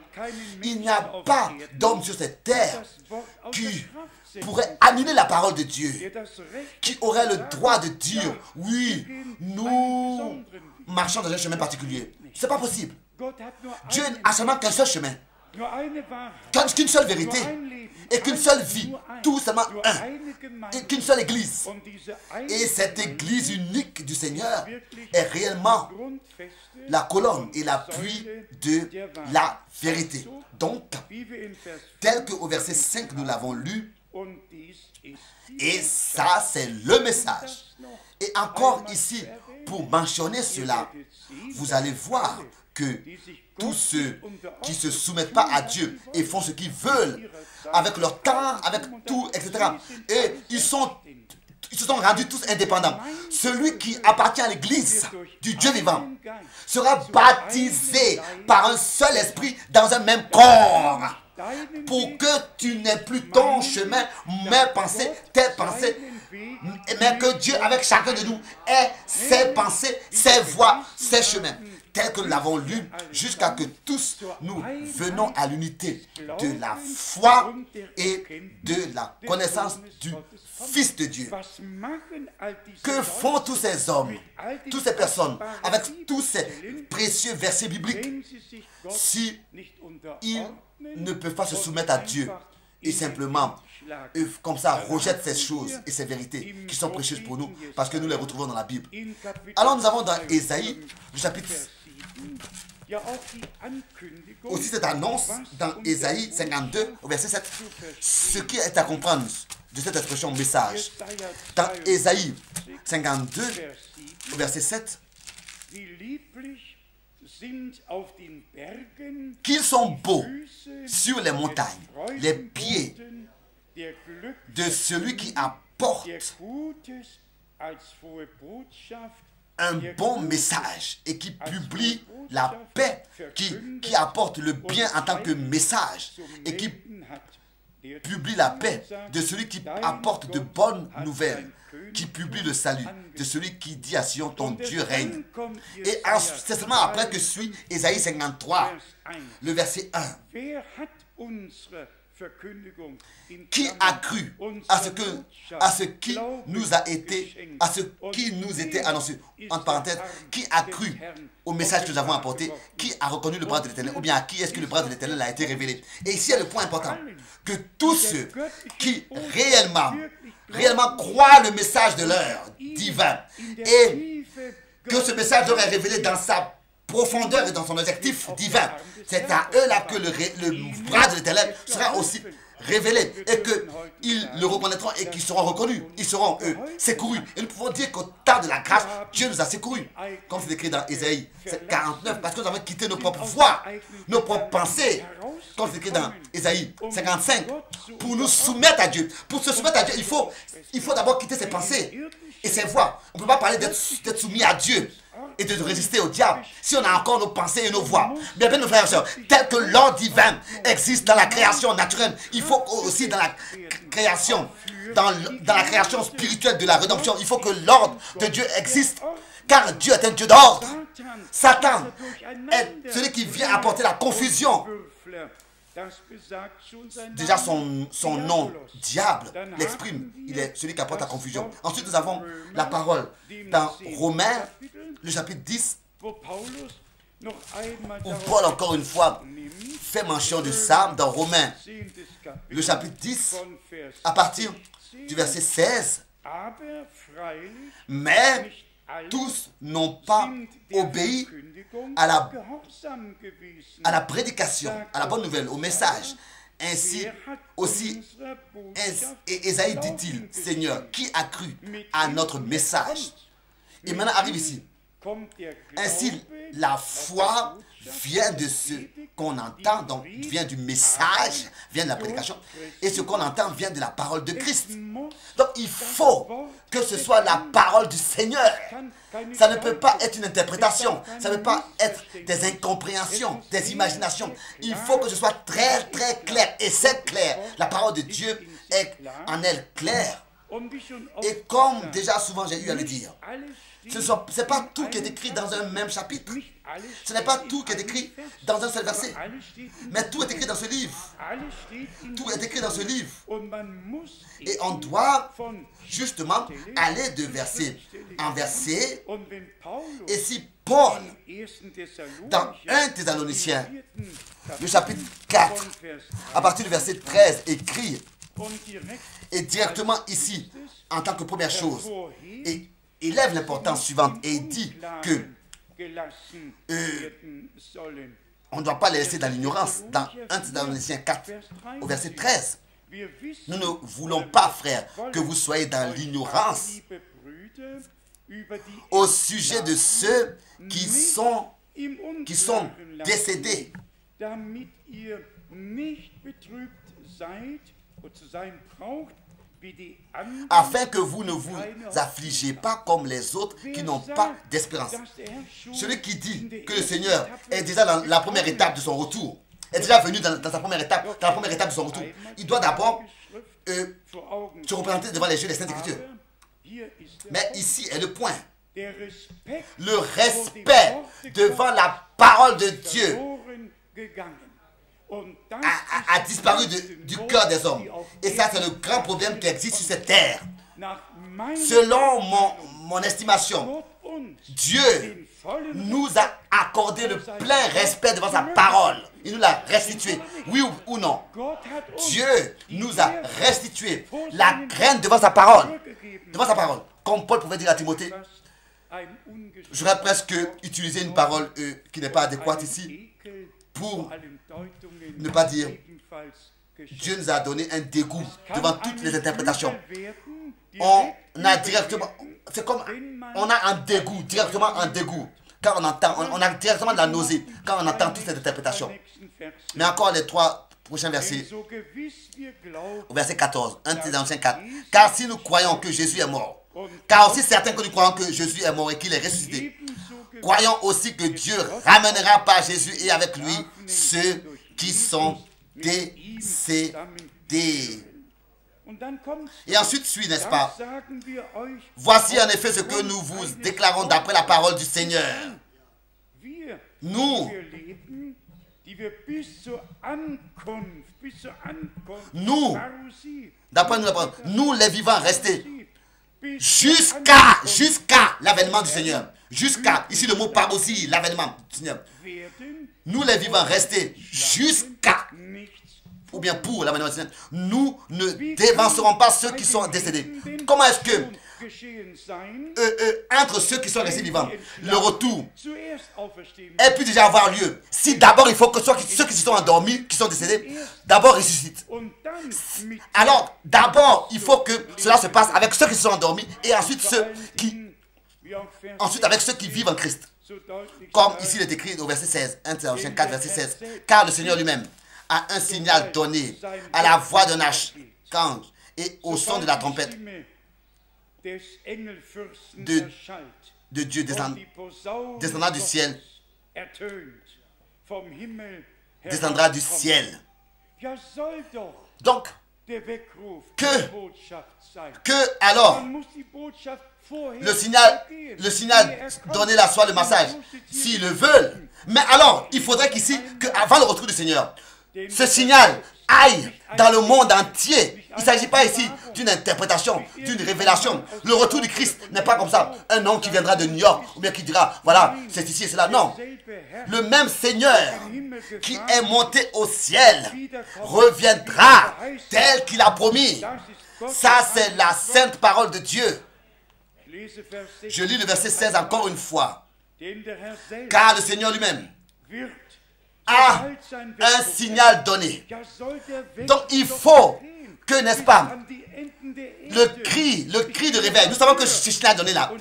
Il n'y a pas d'homme sur cette terre qui pourrait annuler la parole de Dieu, qui aurait le droit de dire, oui, nous marchons dans un chemin particulier. C'est pas possible. Dieu n'a seulement qu'un seul chemin, qu'une seule vérité et qu'une seule vie, tout seulement un, et qu'une seule église. Et cette église unique du Seigneur est réellement la colonne et l'appui de la vérité. Donc, tel qu'au verset 5 nous l'avons lu, et ça c'est le message. Et encore ici, pour mentionner cela, vous allez voir que tous ceux qui ne se soumettent pas à Dieu et font ce qu'ils veulent, avec leur temps, avec tout, etc. Et ils se sont rendus tous indépendants. Celui qui appartient à l'église du Dieu vivant sera baptisé par un seul esprit dans un même corps. Pour que tu n'aies plus ton chemin, mes pensées, tes pensées, mais que Dieu avec chacun de nous ait ses pensées, ses voies, ses chemins, tels que nous l'avons lu, jusqu'à que tous nous venons à l'unité de la foi et de la connaissance du Fils de Dieu. Que font tous ces hommes, toutes ces personnes, avec tous ces précieux versets bibliques, si ils ne peuvent pas se soumettre à Dieu et simplement, comme ça, rejette ces choses et ces vérités qui sont précieuses pour nous parce que nous les retrouvons dans la Bible. Alors nous avons dans Ésaïe, le chapitre, aussi cette annonce dans Ésaïe 52, au verset 7, ce qui est à comprendre de cette expression message. Dans Ésaïe 52, au verset 7, qu'ils sont beaux sur les montagnes, les pieds de celui qui apporte un bon message et qui publie la paix, qui apporte le bien en tant que message et qui publie la paix de celui qui apporte de bonnes nouvelles, qui publie le salut de celui qui dit à Sion, ton Dieu règne. Et c'est seulement après que suit Ésaïe 53, le verset 1. Qui a cru à ce qui nous a été, à ce qui nous était annoncé, entre parenthèses, qui a cru au message que nous avons apporté, qui a reconnu le bras de l'Éternel, ou bien à qui est-ce que le bras de l'Éternel a été révélé. Et ici est le point important, que tous ceux qui réellement croient le message de l'heure divin, et que ce message leur est révélé dans sa profondeur et dans son objectif divin, c'est à eux là que le bras de l'Éternel sera aussi révélé et qu'ils le reconnaîtront et qu'ils seront reconnus. Ils seront, eux, secourus. Et nous pouvons dire qu'au temps de la grâce, Dieu nous a secourus. Comme c'est écrit dans Ésaïe 49, parce que nous avons quitté nos propres voies, nos propres pensées. Comme c'est écrit dans Ésaïe 55, pour nous soumettre à Dieu. Pour se soumettre à Dieu, il faut d'abord quitter ses pensées et ses voies. On ne peut pas parler d'être soumis à Dieu et de résister au diable si on a encore nos pensées et nos voix. Bien, mes frères et sœurs, tel que l'ordre divin existe dans la création naturelle, il faut aussi dans la création, dans la création spirituelle de la rédemption, il faut que l'ordre de Dieu existe, car Dieu est un Dieu d'ordre. Satan est celui qui vient apporter la confusion. Déjà son nom, diable, l'exprime. Il est celui qui apporte la confusion. Ensuite, nous avons la parole dans Romains, le chapitre 10, où Paul, encore une fois, fait mention de ça dans Romains, le chapitre 10, à partir du verset 16. Mais tous n'ont pas obéi à la prédication, à la bonne nouvelle, au message. Ainsi aussi, Ésaïe dit-il, Seigneur, qui a cru à notre message? Et maintenant arrive ici. Ainsi, la foi vient de ce qu'on entend, donc vient du message, vient de la prédication, et ce qu'on entend vient de la parole de Christ. Donc il faut que ce soit la parole du Seigneur. Ça ne peut pas être une interprétation, ça ne peut pas être des incompréhensions, des imaginations. Il faut que ce soit très très clair, et c'est clair. La parole de Dieu est en elle claire. Et comme déjà souvent j'ai eu à le dire, ce n'est pas tout qui est écrit dans un même chapitre. Ce n'est pas tout qui est écrit dans un seul verset. Mais tout est écrit dans ce livre. Tout est écrit dans ce livre. Et on doit justement aller de verset en verset. Et si Paul, dans 1 Thessaloniciens, le chapitre 4, à partir du verset 13, écrit, et directement ici, en tant que première chose, et élève l'importance suivante et dit que on ne doit pas les laisser dans l'ignorance. Dans 1 Thessaloniciens 4, au verset 13, nous ne voulons pas, frères, que vous soyez dans l'ignorance au sujet de ceux qui sont décédés, afin que vous ne vous affligez pas comme les autres qui n'ont pas d'espérance. Celui qui dit que le Seigneur est déjà dans la première étape de son retour, est déjà venu dans sa première étape, de son retour, il doit d'abord se représenter devant les yeux des Saintes Écritures. Mais ici est le point. Le respect devant la parole de Dieu a disparu du cœur des hommes. Et ça, c'est le grand problème qui existe sur cette terre. Selon mon estimation, Dieu nous a accordé le plein respect devant sa parole. Il nous l'a restitué. Oui ou non? Dieu nous a restitué la crainte devant sa parole. Devant sa parole. Comme Paul pouvait dire à Timothée, j'aurais presque utilisé une parole qui n'est pas adéquate ici pour ne pas dire Dieu nous a donné un dégoût devant toutes les interprétations. On a directement, c'est comme on a un dégoût, directement un dégoût. Quand on entend, on a directement de la nausée quand on entend toutes ces interprétations. Mais encore les 3 prochains versets. Au verset 14, 1 Thessaloniciens 4. Car si nous croyons que Jésus est mort, car aussi certains que nous croyons que Jésus est mort et qu'il est ressuscité, croyons aussi que Dieu ramènera par Jésus et avec lui ceux qui sont décédés. Et ensuite suit, n'est-ce pas? Voici en effet ce que nous vous déclarons d'après la parole du Seigneur. Nous, d'après nous, nous les vivants restés jusqu'à l'avènement du Seigneur. Jusqu'à, ici le mot parle aussi, l'avènement du Seigneur. Nous les vivants restés jusqu'à, ou bien pour l'avènement du Seigneur, nous ne dévancerons pas ceux qui sont décédés. Comment est-ce que entre ceux qui sont restés vivants, le retour ait pu déjà avoir lieu? Si d'abord il faut que ceux qui se sont endormis, qui sont décédés, d'abord ressuscitent. Alors d'abord il faut que cela se passe avec ceux qui se sont endormis et ensuite avec ceux qui vivent en Christ. Comme ici il est écrit au verset 16, 1 Thessaloniciens 4 verset 16. Car le Seigneur lui-même a un signal donné à la voix d'un archange et au son de la trompette de Dieu descendant du ciel, descendra du ciel. Donc, que alors le signal donné là soit le massage, s'ils le veulent. Mais alors, il faudrait qu'ici, qu'avant le retour du Seigneur, ce signal aille dans le monde entier. Il ne s'agit pas ici d'une interprétation, d'une révélation. Le retour du Christ n'est pas comme ça. Un homme qui viendra de New York ou bien qui dira, voilà, c'est ici et cela. Non. Le même Seigneur qui est monté au ciel reviendra tel qu'il a promis. Ça, c'est la sainte parole de Dieu. Je lis le verset 16 encore une fois. Car le Seigneur lui-même a un signal donné. Donc il faut que, n'est-ce pas, le cri de réveil, nous savons que ce signal donné là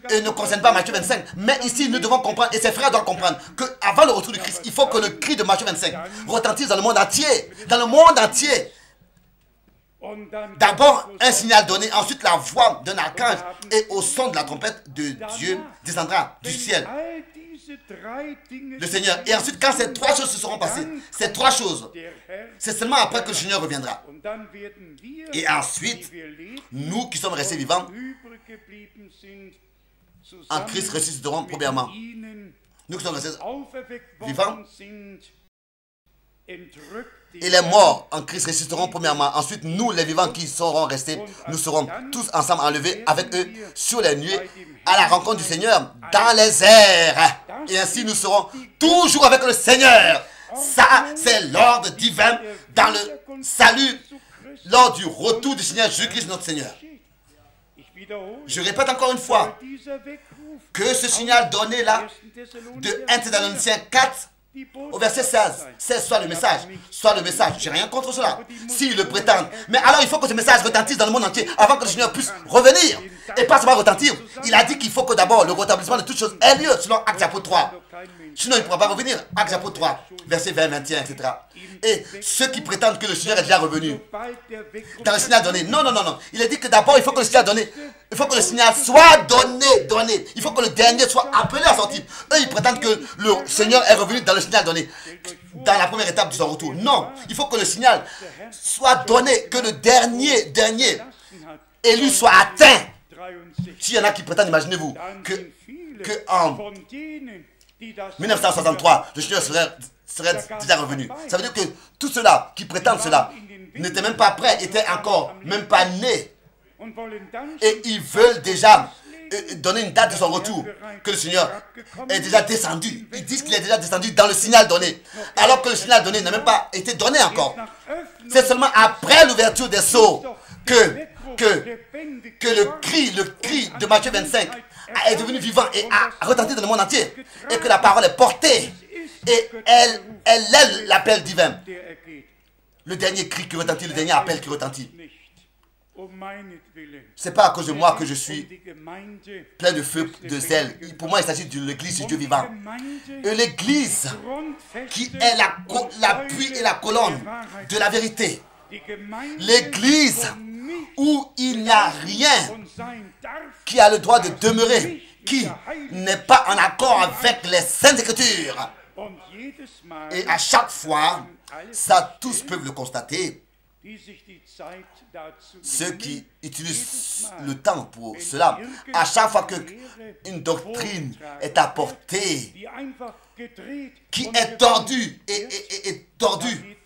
ne concerne pas Matthieu 25, mais ici nous devons comprendre, et ses frères doivent comprendre, qu'avant le retour du Christ, il faut que le cri de Matthieu 25 retentisse dans le monde entier. Dans le monde entier. D'abord un signal donné, ensuite la voix d'un archange et au son de la trompette de Dieu descendra du ciel. Le Seigneur. Et ensuite, quand ces 3 choses se seront passées, ces 3 choses, c'est seulement après que le Seigneur reviendra. Et ensuite, nous qui sommes restés vivants, en Christ ressusciterons premièrement. Nous qui sommes restés vivants, et les morts en Christ ressusciteront premièrement. Ensuite, nous, les vivants qui seront restés, nous serons tous ensemble enlevés avec eux sur les nuées à la rencontre du Seigneur dans les airs. Et ainsi, nous serons toujours avec le Seigneur. Ça, c'est l'ordre divin dans le salut, lors du retour du Seigneur Jésus-Christ, notre Seigneur. Je répète encore une fois que ce signal donné là de 1 Thessaloniciens 4 au verset 16, soit le message, j'ai rien contre cela, s'ils le prétendent. Mais alors il faut que ce message retentisse dans le monde entier avant que le Seigneur puisse revenir. Et pas seulement retentir, il a dit qu'il faut que d'abord le rétablissement de toutes choses ait lieu, selon Actes chapitre 3. Sinon il ne pourra pas revenir. Actes chapitre 3, verset 20, 21, etc. Et ceux qui prétendent que le Seigneur est déjà revenu, dans le signal donné, non. Il a dit que d'abord il faut que le signal donné, il faut que le signal soit donné. Il faut que le dernier soit appelé à sortir. Eux, ils prétendent que le Seigneur est revenu dans le signal donné, dans la première étape de son retour. Non, il faut que le signal soit donné, que le dernier élu soit atteint. S'il y en a qui prétendent, imaginez-vous, que en 1963, le Seigneur serait déjà revenu. Ça veut dire que tous ceux-là qui prétendent cela n'étaient même pas prêts, étaient encore même pas nés. Et ils veulent déjà donner une date de son retour, que le Seigneur est déjà descendu. Ils disent qu'il est déjà descendu dans le signal donné, alors que le signal donné n'a même pas été donné encore. C'est seulement après l'ouverture des sceaux que le cri de Matthieu 25 est devenu vivant et a retenti dans le monde entier, et que la parole est portée, et elle est l'appel divin. Le dernier cri qui retentit, le dernier appel qui retentit. C'est pas à cause de moi que je suis plein de feu, de zèle. Pour moi, il s'agit de l'église du Dieu vivant. Et l'église qui est l'appui et la colonne de la vérité. L'église où il n'y a rien qui a le droit de demeurer, qui n'est pas en accord avec les Saintes Écritures. Et à chaque fois, ça tous peuvent le constater, ceux qui utilisent le temps pour cela. À chaque fois qu'une doctrine est apportée, qui est tordue et tordue,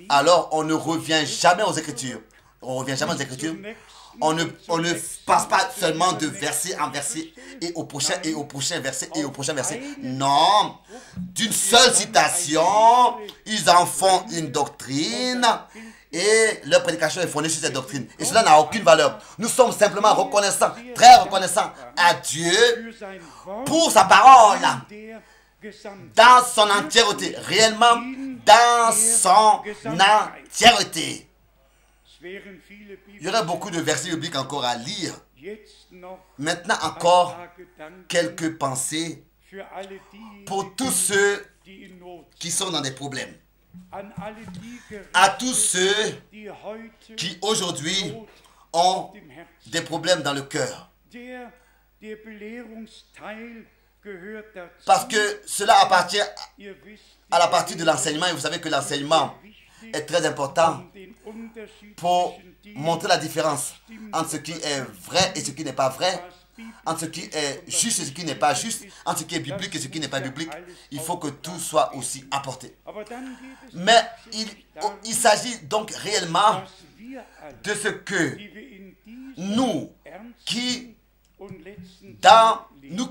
alors on ne revient jamais aux Écritures. On ne revient jamais aux Écritures. On ne passe pas seulement de verset en verset et au prochain verset et au prochain verset. Non, d'une seule citation, ils en font une doctrine et leur prédication est fondée sur cette doctrine. Et cela n'a aucune valeur. Nous sommes simplement reconnaissants, très reconnaissants à Dieu pour sa parole dans son entièreté, réellement dans son entièreté. Il y aurait beaucoup de versets bibliques encore à lire. Maintenant encore, quelques pensées pour tous ceux qui sont dans des problèmes. À tous ceux qui aujourd'hui ont des problèmes dans le cœur. Parce que cela appartient à la partie de l'enseignement. Et vous savez que l'enseignement est très important pour montrer la différence entre ce qui est vrai et ce qui n'est pas vrai, entre ce qui est juste et ce qui n'est pas juste, entre ce qui est biblique et ce qui n'est pas biblique. Il faut que tout soit aussi apporté. Mais il s'agit donc réellement de ce que nous qui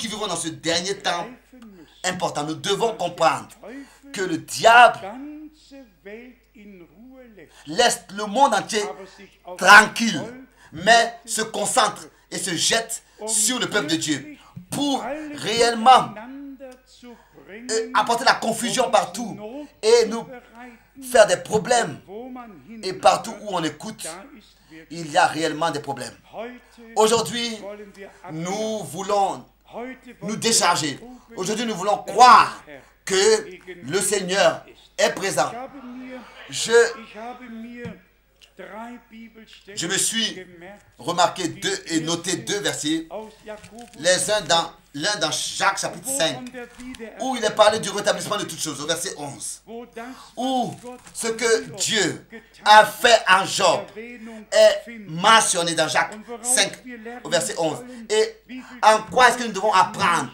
vivons dans ce dernier temps important, nous devons comprendre que le diable laisse le monde entier tranquille, mais se concentre et se jette sur le peuple de Dieu pour réellement apporter la confusion partout et nous faire des problèmes. Et partout où on écoute, il y a réellement des problèmes. Aujourd'hui, nous voulons nous décharger. Aujourd'hui, nous voulons croire que le Seigneur est présent. Je me suis remarqué et noté deux versets, l'un dans Jacques chapitre 5, où il est parlé du rétablissement de toutes choses, au verset 11, où ce que Dieu a fait en Job est mentionné dans Jacques 5, au verset 11. Et en quoi est-ce que nous devons apprendre?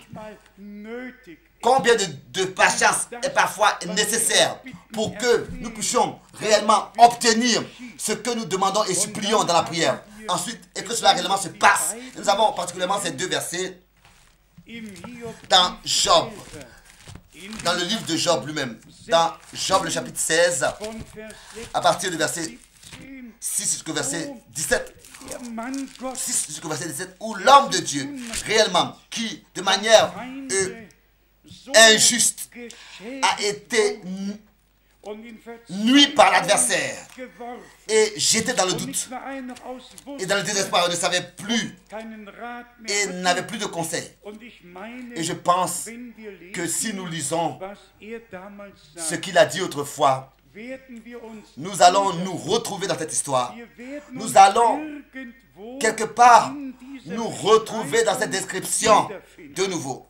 Combien de patience est parfois nécessaire pour que nous puissions réellement obtenir ce que nous demandons et supplions dans la prière. Ensuite, et que cela réellement se passe. Nous avons particulièrement ces deux versets dans Job, dans le livre de Job lui-même. Dans Job, le chapitre 16, à partir du verset 6 jusqu'au verset 17. 6 jusqu'au verset 17, où l'homme de Dieu, réellement, qui de manière injuste a été nuit par l'adversaire et jeté dans le doute et dans le désespoir. Il ne savait plus et n'avait plus de conseils. Et je pense que si nous lisons ce qu'il a dit autrefois, nous allons nous retrouver dans cette histoire. Nous allons quelque part nous retrouver dans cette description de nouveau.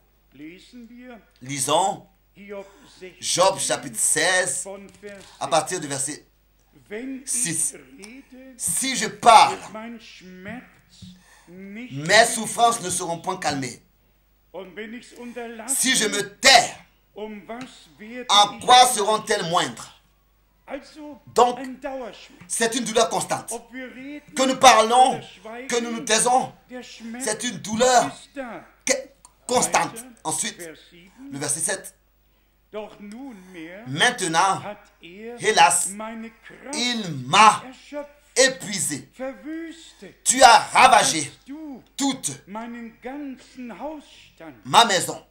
Lisons Job chapitre 16 à partir du verset 6. Si je parle, mes souffrances ne seront point calmées. Si je me tais, en quoi seront-elles moindres? Donc, c'est une douleur constante. Que nous parlons, que nous nous taisons, c'est une douleur constante. Ensuite, le verset 7. Maintenant, hélas, il m'a épuisé. Tu as ravagé toute ma maison.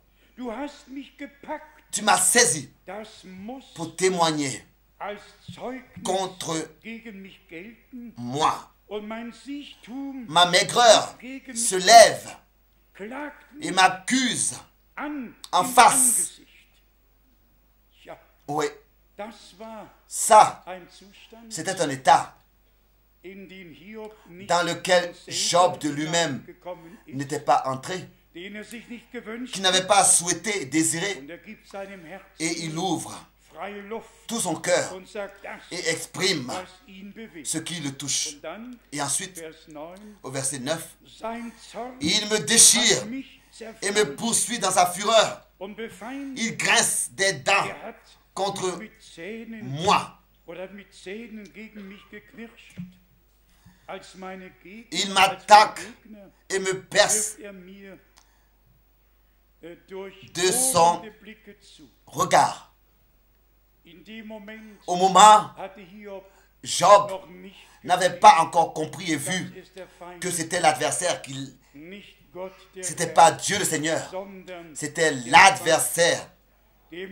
Tu m'as saisi pour témoigner contre moi. Ma maigreur se lève et m'accuse en face. Oui, ça, c'était un état dans lequel Job de lui-même n'était pas entré, qui n'avait pas souhaité, désiré, et il ouvre tout son cœur et exprime ce qui le touche. Et ensuite, au verset 9, il me déchire et me poursuit dans sa fureur. Il grince des dents contre moi. Il m'attaque et me perce de son regard. Au moment, Job n'avait pas encore compris et vu que c'était l'adversaire qu'il... C'était pas Dieu le Seigneur, c'était l'adversaire qui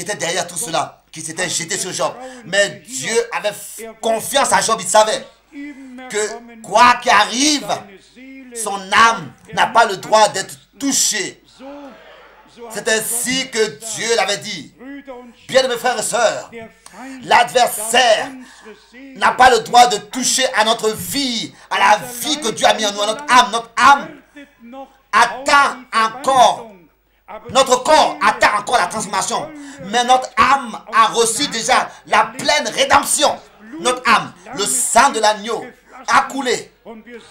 était derrière tout cela, qui s'était jeté sur Job. Mais Dieu avait confiance à Job, il savait que quoi qu'il arrive, son âme n'a pas le droit d'être touchée. C'est ainsi que Dieu l'avait dit. Bien mes frères et sœurs, l'adversaire n'a pas le droit de toucher à notre vie, à la vie que Dieu a mis en nous, à notre âme. Notre âme attend encore, notre corps attend encore la transformation, mais notre âme a reçu déjà la pleine rédemption. Notre âme, le sang de l'agneau a coulé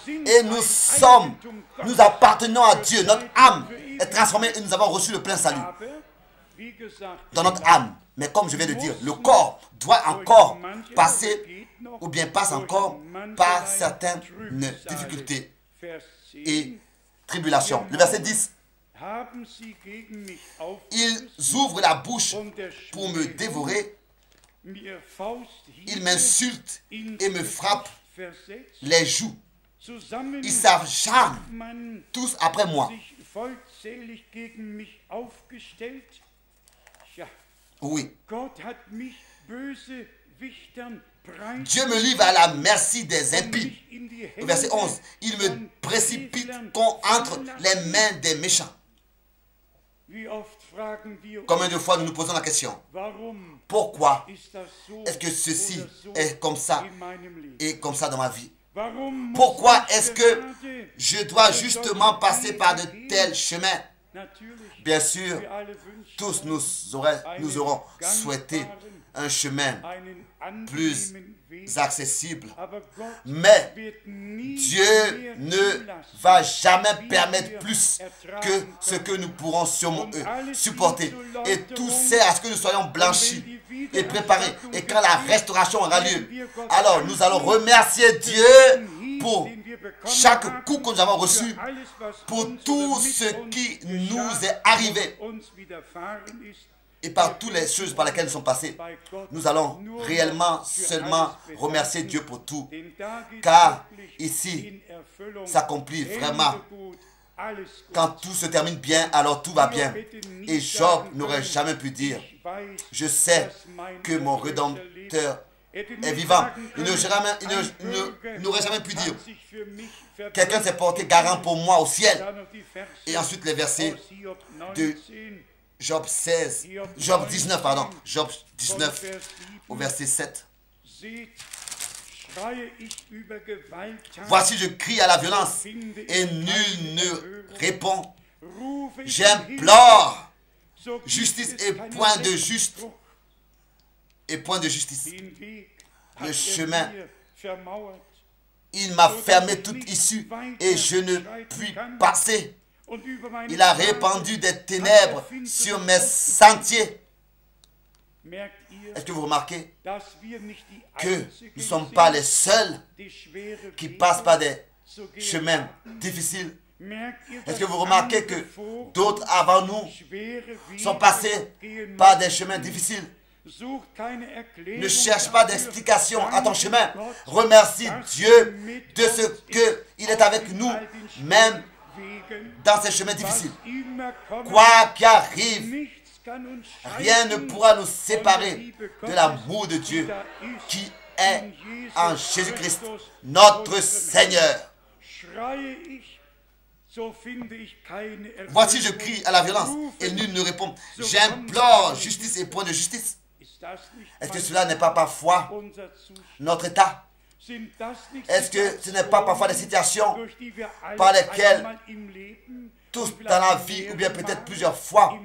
et nous appartenons à Dieu. Notre âme est transformée et nous avons reçu le plein salut dans notre âme. Mais comme je viens de dire, le corps doit encore passer ou bien passe encore par certaines difficultés et tribulations. Le verset 10. Ils ouvrent la bouche pour me dévorer. Ils m'insultent et me frappent les joues. Ils s'acharnent tous après moi. Oui. Dieu me livre à la merci des impies. Verset 11. Il me précipite entre les mains des méchants. Combien de fois nous nous posons la question, pourquoi est-ce que ceci est comme ça et comme ça dans ma vie? Pourquoi est-ce que je dois justement passer par de tels chemins? Bien sûr, tous nous aurons souhaité un chemin plus accessible, mais Dieu ne va jamais permettre plus que ce que nous pourrons supporter. Et tout sert à ce que nous soyons blanchis et préparés. Et quand la restauration aura lieu, alors nous allons remercier Dieu pour chaque coup que nous avons reçu, pour tout ce qui nous est arrivé et par toutes les choses par lesquelles nous sommes passés. Nous allons réellement seulement remercier Dieu pour tout, car ici s'accomplit vraiment. Quand tout se termine bien, alors tout va bien. Et Job n'aurait jamais pu dire, je sais que mon Rédempteur est vivant. Il n'aurait jamais pu dire, quelqu'un s'est porté garant pour moi au ciel. Et ensuite les versets de Job 19, Job 19 au verset 7. Voici, je crie à la violence et nul ne répond. J'implore justice et point de justice. Le chemin, il m'a fermé toute issue et je ne puis passer. Il a répandu des ténèbres sur mes sentiers. Est-ce que vous remarquez que nous ne sommes pas les seuls qui passent par des chemins difficiles? Est-ce que vous remarquez que d'autres avant nous sont passés par des chemins difficiles? Ne cherche pas d'explication à ton chemin. Remercie Dieu de ce qu'il est avec nous, même dans ces chemins difficiles. Quoi qu'arrive, rien ne pourra nous séparer de l'amour de Dieu qui est en Jésus-Christ, notre Seigneur. Voici, je crie à la violence et nul ne répond. J'implore justice et point de justice. Est-ce que cela n'est pas parfois notre état? Est-ce que ce n'est pas parfois des situations par lesquelles tous dans la vie, ou bien peut-être plusieurs fois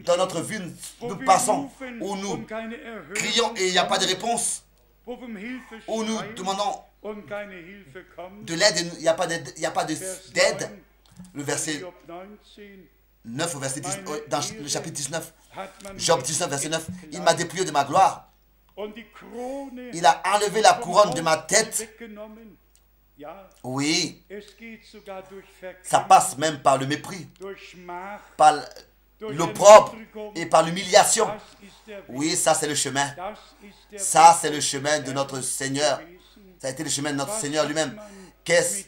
dans notre vie, nous passons, où nous crions et il n'y a pas de réponse, où nous demandons de l'aide et il n'y a pas d'aide? Le verset 9 au verset 10, dans le chapitre 19, Job 19, verset 9, il m'a dépouillé de ma gloire. Il a enlevé la couronne de ma tête. Oui, ça passe même par le mépris, par l'opprobre et par l'humiliation. Oui, ça c'est le chemin. Ça c'est le chemin de notre Seigneur. Ça a été le chemin de notre Seigneur lui-même. Qu'est-ce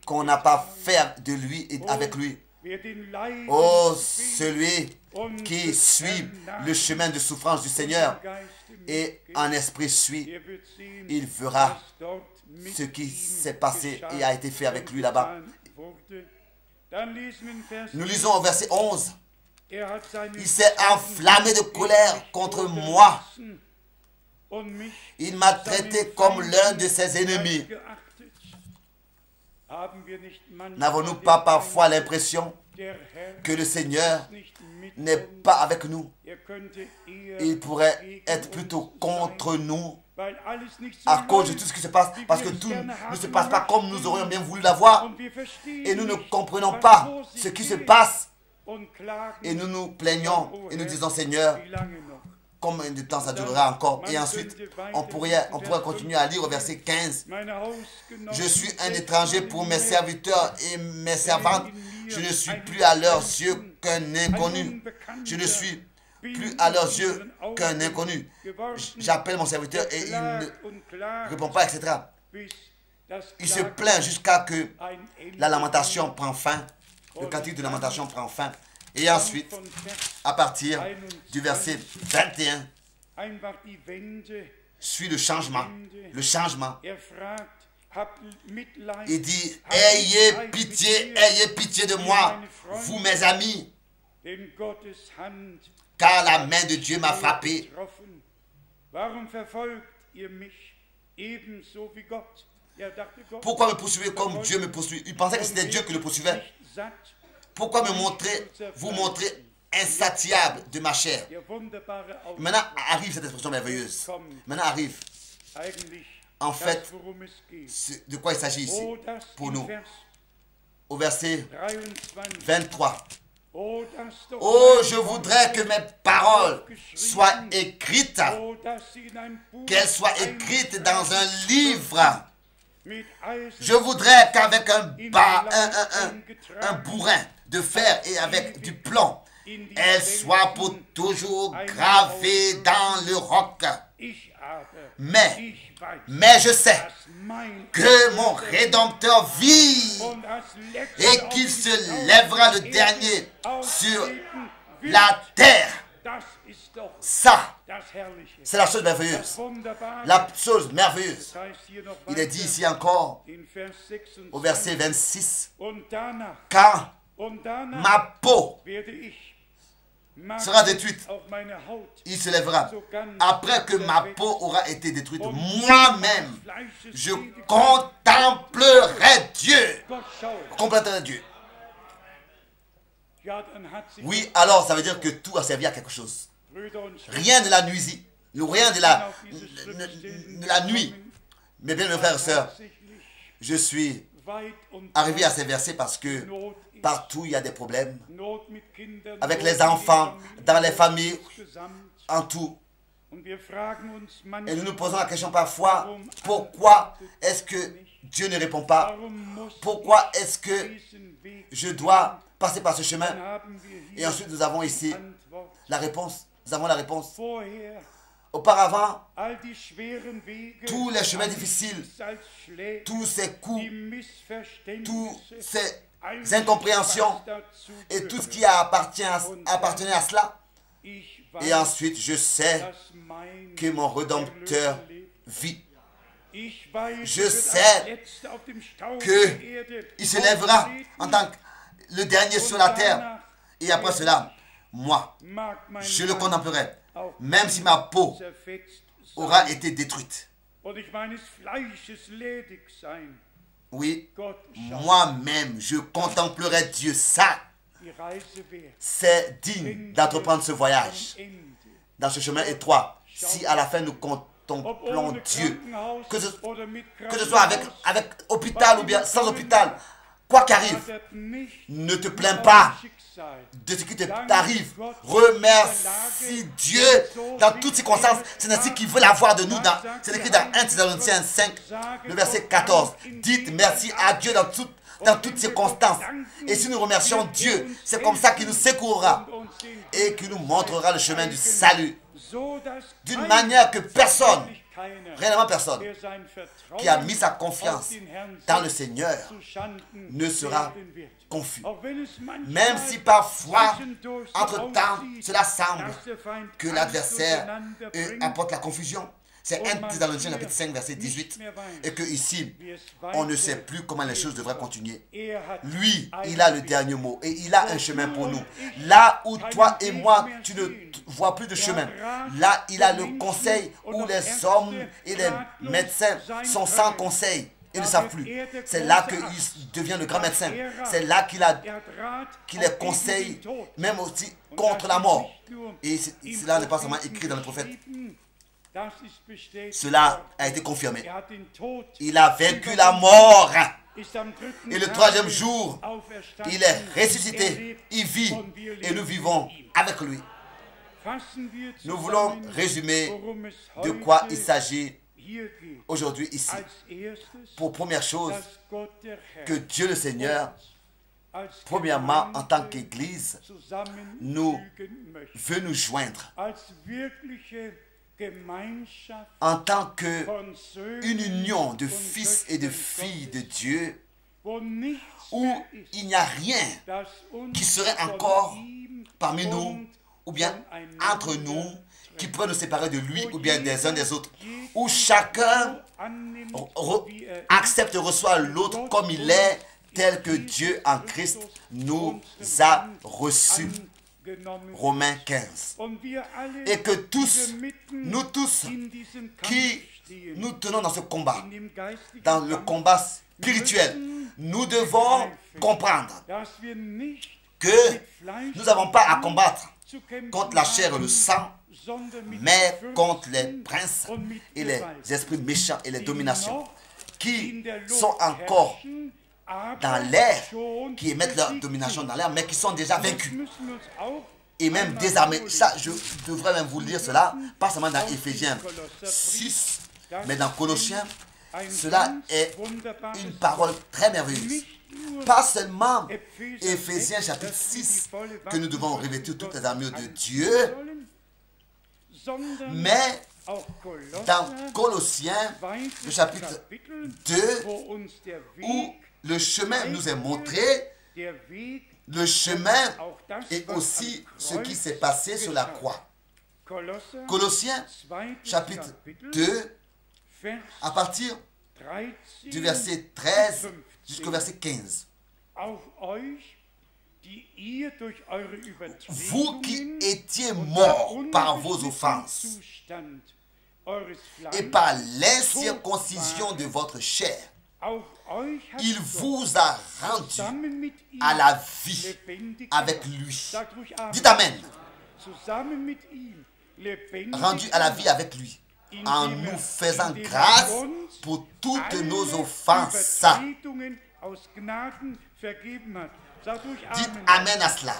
qu'on n'a pas fait de lui et avec lui? Oh, celui qui suit le chemin de souffrance du Seigneur et en esprit suit, il verra ce qui s'est passé et a été fait avec lui là-bas. Nous lisons au verset 11. Il s'est enflammé de colère contre moi. Il m'a traité comme l'un de ses ennemis. N'avons-nous pas parfois l'impression que le Seigneur n'est pas avec nous? Il pourrait être plutôt contre nous à cause de tout ce qui se passe, parce que tout ne se passe pas comme nous aurions bien voulu l'avoir. Et nous ne comprenons pas ce qui se passe. Et nous nous plaignons et nous disons, Seigneur, combien de temps ça durera encore? Et ensuite, on pourrait continuer à lire au verset 15. Je suis un étranger pour mes serviteurs et mes servantes. Je ne suis plus à leurs yeux qu'un inconnu. Je ne suis plus à leurs yeux qu'un inconnu. J'appelle mon serviteur et il ne répond pas, etc. Il se plaint jusqu'à que la lamentation prend fin. Le cantique de lamentation prend fin. Et ensuite, à partir du verset 21, suit le changement. Le changement. Il dit, ayez pitié de moi, vous mes amis, car la main de Dieu m'a frappé. Pourquoi me poursuivez comme Dieu me poursuit? Il pensait que c'était Dieu qui le poursuivait. Pourquoi vous montrer insatiable de ma chair? Maintenant arrive cette expression merveilleuse. Maintenant arrive, en fait, de quoi il s'agit ici pour nous. Au verset 23. Oh, je voudrais que mes paroles soient écrites, qu'elles soient écrites dans un livre. Je voudrais qu'avec un bourrin de fer et avec du plomb, elles soient pour toujours gravées dans le roc. Mais je sais que mon Rédempteur vit et qu'il se lèvera le dernier sur la terre. Ça, c'est la chose merveilleuse. La chose merveilleuse. Il est dit ici encore, au verset 26, car ma peau sera détruite, il se lèvera. Après que ma peau aura été détruite, moi-même, je contemplerai Dieu. Contemplerai Dieu. Oui, alors ça veut dire que tout a servi à quelque chose. Rien de la nuisie, rien de la nuit. Mais bien, mes frères et sœurs, je suis arriver à ces versets parce que partout il y a des problèmes avec les enfants, dans les familles, en tout. Et nous nous posons la question parfois, pourquoi est-ce que Dieu ne répond pas? Pourquoi est-ce que je dois passer par ce chemin? Et ensuite nous avons ici la réponse. Nous avons la réponse. Auparavant, tous les chemins difficiles, tous ces coups, toutes ces incompréhensions et tout ce qui appartenait à cela. Et ensuite, je sais que mon Rédempteur vit. Je sais qu'il se lèvera en tant que le dernier sur la terre. Et après cela, moi, je le contemplerai, même si ma peau aura été détruite. Oui, moi-même, je contemplerai Dieu. Ça, c'est digne d'entreprendre ce voyage dans ce chemin étroit. Si à la fin nous contemplons Dieu, que ce soit avec hôpital ou bien sans hôpital, quoi qu'arrive, ne te plains pas de ce qui t'arrive. Remercie Dieu dans toutes circonstances. C'est ainsi qu'il veut l'avoir de nous. C'est écrit dans 1 Thessaloniciens 5, le verset 14. Dites merci à Dieu dans toutes circonstances. Et si nous remercions Dieu, c'est comme ça qu'il nous secourra et qu'il nous montrera le chemin du salut. D'une manière que personne, réellement personne, qui a mis sa confiance dans le Seigneur ne sera confus. Même si parfois, entre-temps, cela semble que l'adversaire apporte la confusion. C'est 1 Thessaloniciens chapitre 5 verset 18. Et que ici, on ne sait plus comment les choses devraient continuer. Lui, il a le dernier mot et il a un chemin pour nous. Là où toi et moi, tu ne vois plus de chemin. Là, il a le conseil où les hommes et les médecins sont sans conseil. Ils ne savent plus. C'est là qu'il devient le grand médecin. C'est là qu'il les conseille, même aussi contre la mort. Et cela n'est pas seulement écrit dans le prophète. Cela a été confirmé. Il a vaincu la mort. Et le troisième jour, il est ressuscité. Il vit et nous vivons avec lui. Nous voulons résumer de quoi il s'agit aujourd'hui ici. Pour première chose, que Dieu le Seigneur, premièrement en tant qu'Église, veut nous joindre en tant qu'une union de fils et de filles de Dieu, où il n'y a rien qui serait encore parmi nous ou bien entre nous qui pourrait nous séparer de lui ou bien des uns des autres, où chacun accepte et reçoit l'autre comme il est, tel que Dieu en Christ nous a reçus. Romains 15. Et que tous, nous tous, qui nous tenons dans ce combat, dans le combat spirituel, nous devons comprendre que nous n'avons pas à combattre contre la chair et le sang, mais contre les princes et les esprits méchants et les dominations qui sont encore dans l'air, qui émettent leur domination dans l'air, mais qui sont déjà vaincus et même désarmés. Ça, je devrais même vous lire cela, pas seulement dans Éphésiens 6, mais dans Colossiens. Cela est une parole très merveilleuse. Pas seulement Éphésiens chapitre 6, que nous devons revêtir toutes les armures de Dieu, mais dans Colossiens, le chapitre 2, où le chemin nous est montré, le chemin et aussi ce qui s'est passé sur la croix. Colossiens, chapitre 2, à partir du verset 13 jusqu'au verset 15. Vous qui étiez morts par vos offenses et par l'incirconcision de votre chair, il vous a rendu à la vie avec lui. Dites Amen. Rendu à la vie avec lui, en nous faisant grâce pour toutes nos offenses Dites Amen à cela.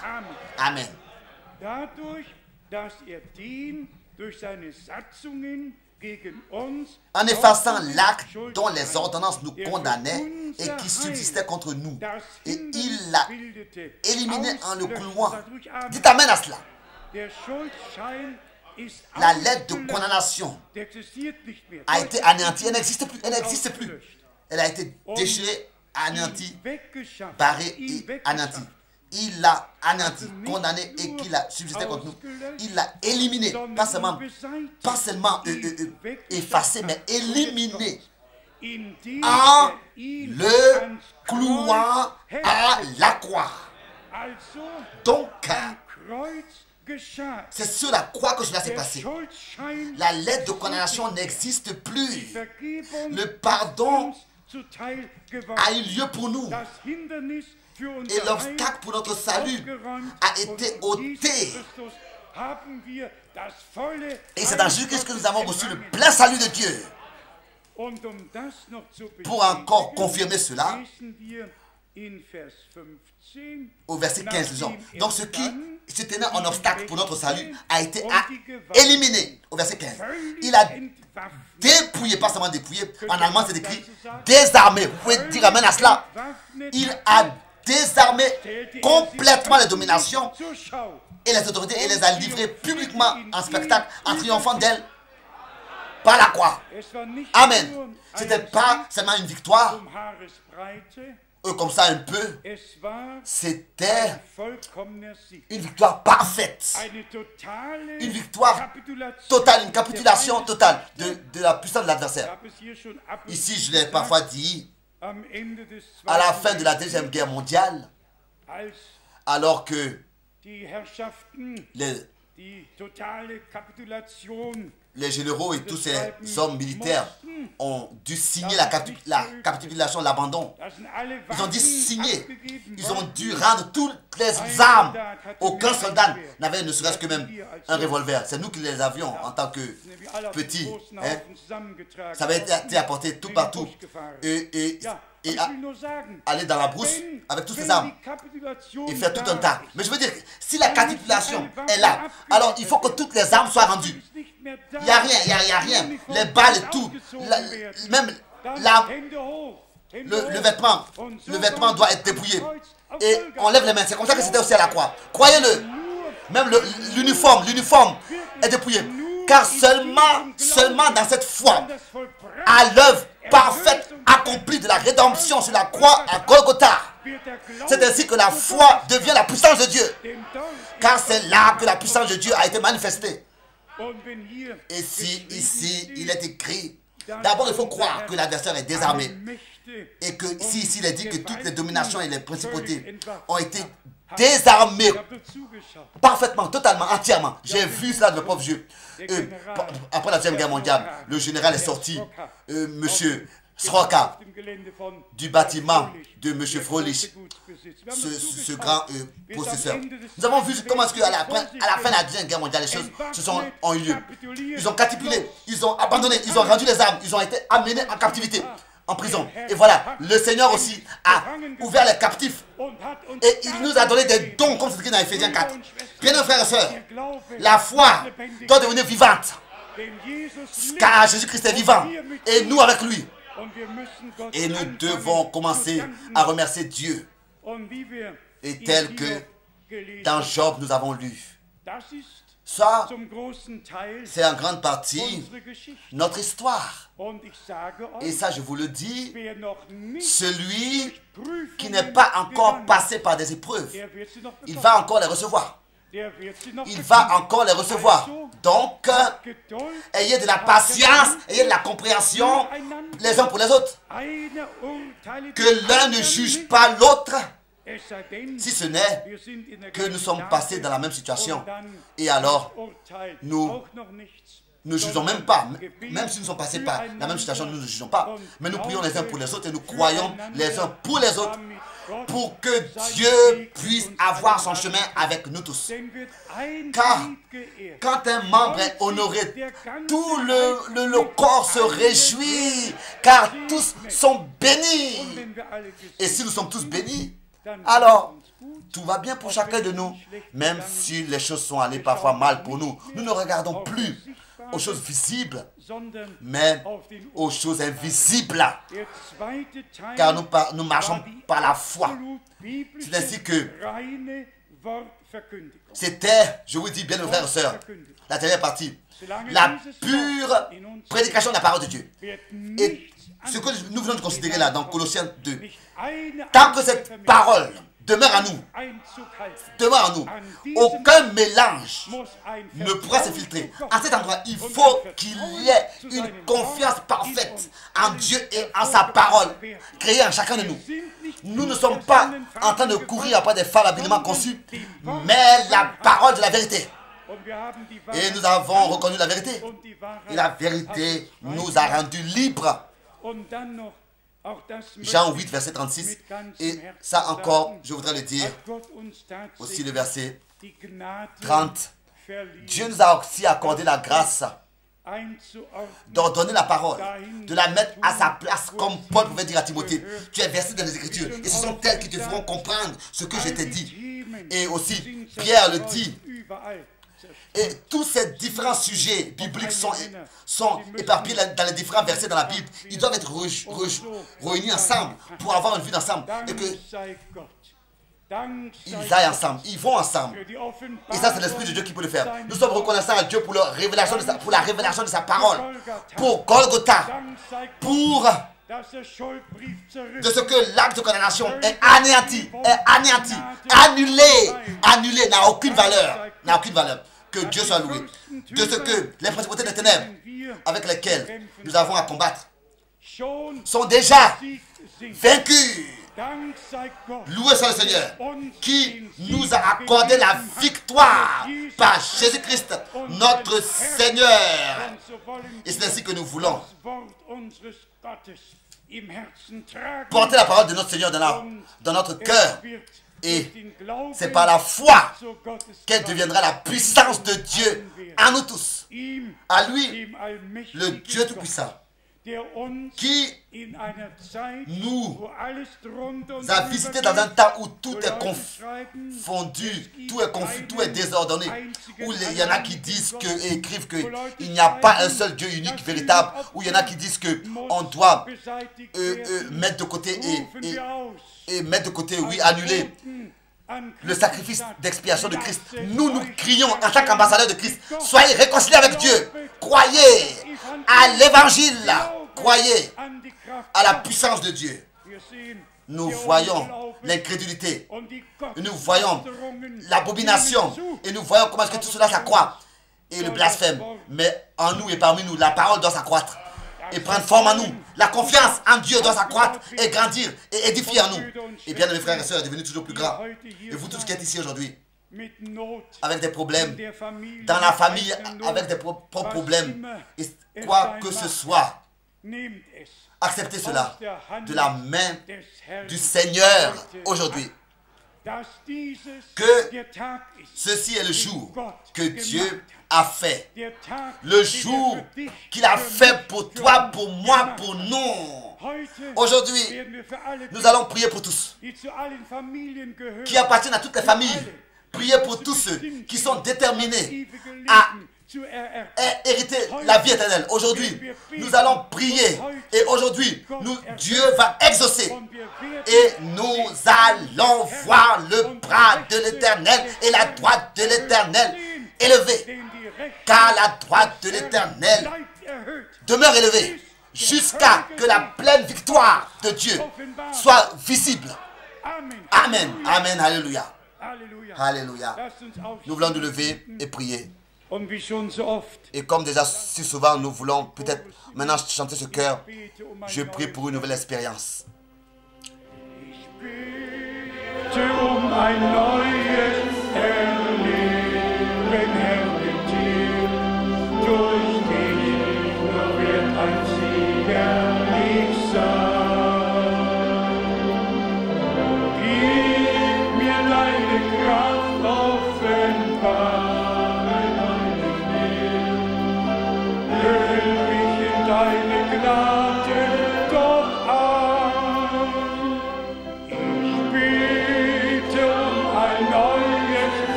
Amen. En effaçant l'acte dont les ordonnances nous condamnaient et qui subsistait contre nous. Et il l'a éliminé en le clouant. Dites Amen à cela. La lettre de condamnation a été anéantie. Elle n'existe plus. Elle n'existe plus. Elle a été déchirée, anéantie, barrée et anéantie. Il l'a anéanti, condamné et qu'il a subsisté contre nous. Il l'a éliminé, pas seulement effacé, mais éliminé en le clouant à la croix. Donc, c'est sur la croix que cela s'est passé. La lettre de condamnation n'existe plus. Le pardon a eu lieu pour nous. Et l'obstacle pour notre salut a été ôté. Et c'est dans Jésus-Christ que nous avons reçu le plein salut de Dieu. Pour encore confirmer cela, au verset 15, disons. Donc ce qui se tenait en obstacle pour notre salut a été éliminé. Au verset 15. Il a dépouillé, pas seulement dépouillé. En allemand c'est écrit désarmé. Vous pouvez dire amen à cela. Il a désarmé complètement les dominations et les autorités et les a livrées publiquement en spectacle en triomphant d'elles par la croix. Amen. Ce n'était pas seulement une victoire comme ça un peu. C'était une victoire parfaite. Une victoire totale, une capitulation totale de la puissance de l'adversaire. Ici, je l'ai parfois dit, à la fin de la Deuxième Guerre mondiale, alors que les généraux et tous ces hommes militaires ont dû signer la capitulation, l'abandon. Ils ont dû signer. Ils ont dû rendre toutes les armes. Aucun soldat n'avait ne serait-ce que même un revolver. C'est nous qui les avions en tant que petits. Hein. Ça avait été apporté tout partout. Et aller dans la brousse avec toutes ces armes et faire tout un tas. Mais je veux dire, si la capitulation est là, alors il faut que toutes les armes soient rendues. Il n'y a rien, il n'y a rien. Les balles et tout, même le vêtement doit être dépouillé. Et on lève les mains. C'est comme ça que c'était aussi à la croix. Croyez-le. Même l'uniforme est dépouillé. Car seulement dans cette foi, à l'œuvre parfaite accomplie de la rédemption sur la croix à Golgotha, c'est ainsi que la foi devient la puissance de Dieu. Car c'est là que la puissance de Dieu a été manifestée. Et si ici il est écrit, d'abord il faut croire que l'adversaire est désarmé. Et que si ici il est dit que toutes les dominations et les principautés ont été désarmées parfaitement, totalement, entièrement. J'ai vu cela de mes propres yeux. Après la Deuxième Guerre mondiale, le général est sorti, monsieur Sroka, du bâtiment de monsieur Froelich, ce grand possesseur. Nous avons vu comment est-ce qu'à la fin de la Deuxième Guerre mondiale, les choses ont eu lieu. Ils ont capitulé, ils ont abandonné, ils ont rendu les armes, ils ont été amenés en captivité, en prison. Et voilà, le Seigneur aussi a ouvert les captifs. Et il nous a donné des dons, comme c'est écrit dans Ephésiens 4. Bien, nos frères et sœurs, la foi doit devenir vivante. Car Jésus-Christ est vivant. Et nous avec lui. Et nous devons commencer à remercier Dieu. Et tel que dans Job nous avons lu. Ça, c'est en grande partie notre histoire. Et ça, je vous le dis, celui qui n'est pas encore passé par des épreuves, il va encore les recevoir. Il va encore les recevoir. Donc, ayez de la patience, ayez de la compréhension les uns pour les autres. Que l'un ne juge pas l'autre, si ce n'est que nous sommes passés dans la même situation. Et alors, nous ne jugeons même pas. Même si nous sommes passés par la même situation, nous ne jugeons pas. Mais nous prions les uns pour les autres et nous croyons les uns pour les autres pour que Dieu puisse avoir son chemin avec nous tous. Car quand un membre est honoré, tout le corps se réjouit, car tous sont bénis. Et si nous sommes tous bénis, alors tout va bien pour chacun de nous. Même si les choses sont allées parfois mal pour nous, nous ne regardons plus aux choses visibles, mais aux choses invisibles. Car nous marchons par la foi. C'est ainsi que c'était, je vous dis bien, mes frères et sœurs, la dernière partie, la pure prédication de la parole de Dieu. Et ce que nous venons de considérer là, dans Colossiens 2, tant que cette parole demeure en nous, aucun mélange ne pourra se filtrer. À cet endroit, il faut qu'il y ait une confiance parfaite en Dieu et en sa parole, créée en chacun de nous. Nous ne sommes pas en train de courir après des femmes habilement conçues, mais la parole de la vérité. Et nous avons reconnu la vérité. Et la vérité nous a rendus libres. Jean 8, verset 36. Et ça encore, je voudrais le dire, aussi le verset 30. Dieu nous a aussi accordé la grâce d'ordonner la parole, de la mettre à sa place, comme Paul pouvait dire à Timothée. Tu es versé dans les Écritures, et ce sont elles qui te feront comprendre ce que je t'ai dit. Et aussi, Pierre le dit. Et tous ces différents sujets bibliques sont éparpillés dans les différents versets dans la Bible. Ils doivent être réunis ensemble pour avoir une vie d'ensemble. Et qu'ils aillent ensemble, ils vont ensemble. Et ça, c'est l'Esprit de Dieu qui peut le faire. Nous sommes reconnaissants à Dieu pour la révélation de sa parole, pour Golgotha, pour de ce que l'acte de condamnation est anéanti, annulé, n'a aucune valeur. Que Dieu soit loué. De ce que les principautés des ténèbres avec lesquelles nous avons à combattre sont déjà vaincus. Loué soit le Seigneur qui nous a accordé la victoire par Jésus-Christ, notre Seigneur. Et c'est ainsi que nous voulons porter la parole de notre Seigneur dans notre cœur. Et c'est par la foi qu'elle deviendra la puissance de Dieu en nous tous. À lui, le Dieu Tout-Puissant, qui nous a visités dans un temps où tout est confondu, tout est confus, tout est désordonné, où il y en a qui disent et écrivent qu'il n'y a pas un seul Dieu unique, véritable, où il y en a qui disent qu'on doit mettre de côté oui, annuler le sacrifice d'expiation de Christ. Nous crions en tant qu'ambassadeurs de Christ, soyez réconciliés avec Dieu, croyez à l'évangile, croyez à la puissance de Dieu. Nous voyons l'incrédulité, nous voyons l'abomination, et nous voyons comment est-ce que tout cela s'accroît, et le blasphème. Mais en nous et parmi nous, la parole doit s'accroître et prendre forme en nous. La confiance en Dieu doit s'accroître et grandir et édifier en nous. Et bien, mes frères et sœurs, est devenu toujours plus grand. Et vous tous qui êtes ici aujourd'hui, avec des problèmes dans la famille, avec des propres problèmes, et quoi que ce soit, acceptez cela de la main du Seigneur aujourd'hui. Que ceci est le jour que Dieu a fait. Le jour qu'il a fait pour toi, pour moi, pour nous. Aujourd'hui, nous allons prier pour tous qui appartiennent à toutes les familles. Priez pour tous ceux qui sont déterminés à hériter la vie éternelle. Aujourd'hui, nous allons prier et aujourd'hui, Dieu va exaucer et nous allons voir le bras de l'Éternel et la droite de l'Éternel élevée, car la droite de l'Éternel demeure élevée jusqu'à que la pleine victoire de Dieu soit visible. Amen, amen, alléluia. Alléluia. Nous voulons nous lever et prier. Et comme déjà si souvent nous voulons peut-être maintenant chanter ce chœur, je prie pour une nouvelle expérience.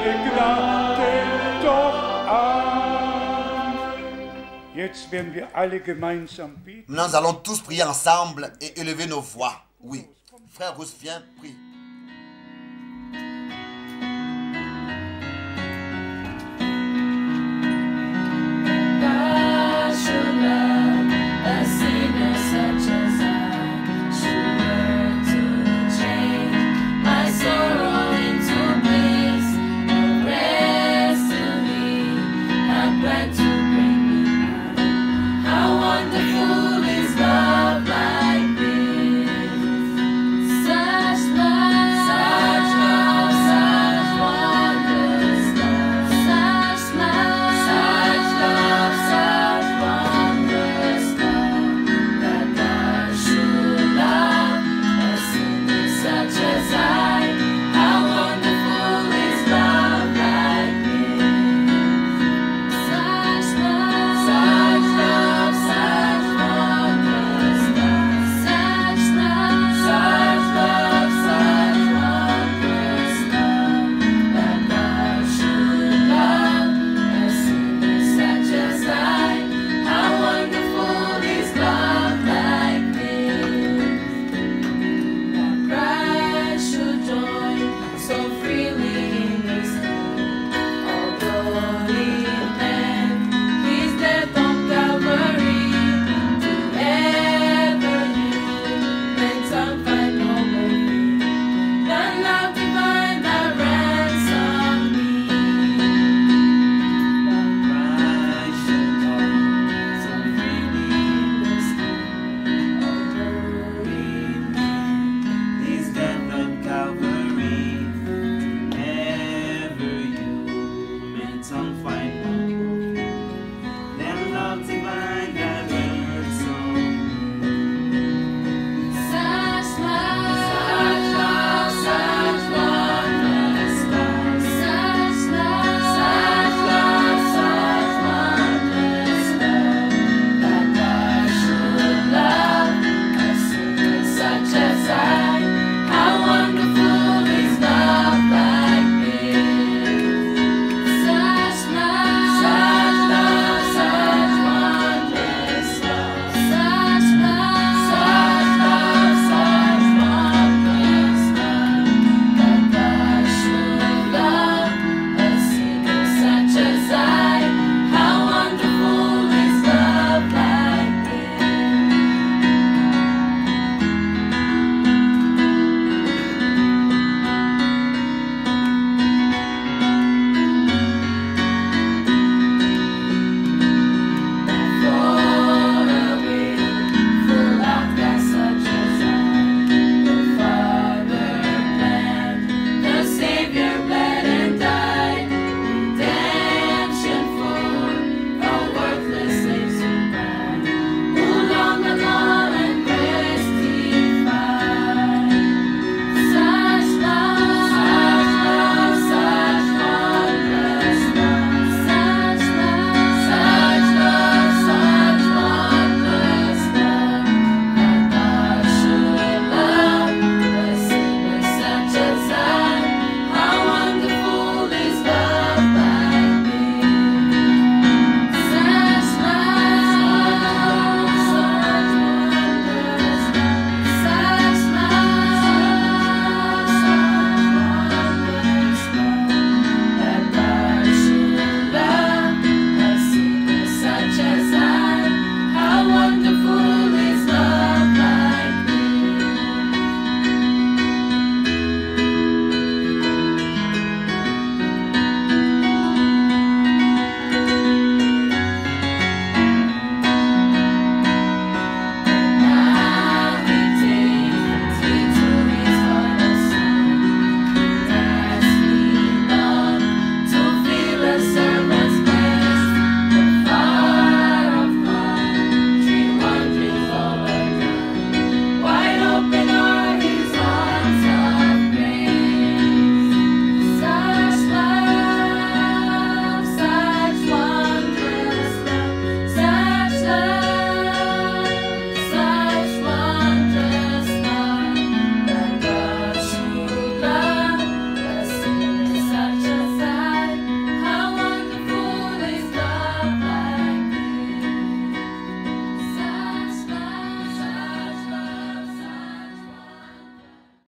Gnade doch an. Jetzt werden wir alle gemeinsam beten. Nous allons tous prier ensemble et élever nos voix. Oui. Frère Rousse, viens, prie.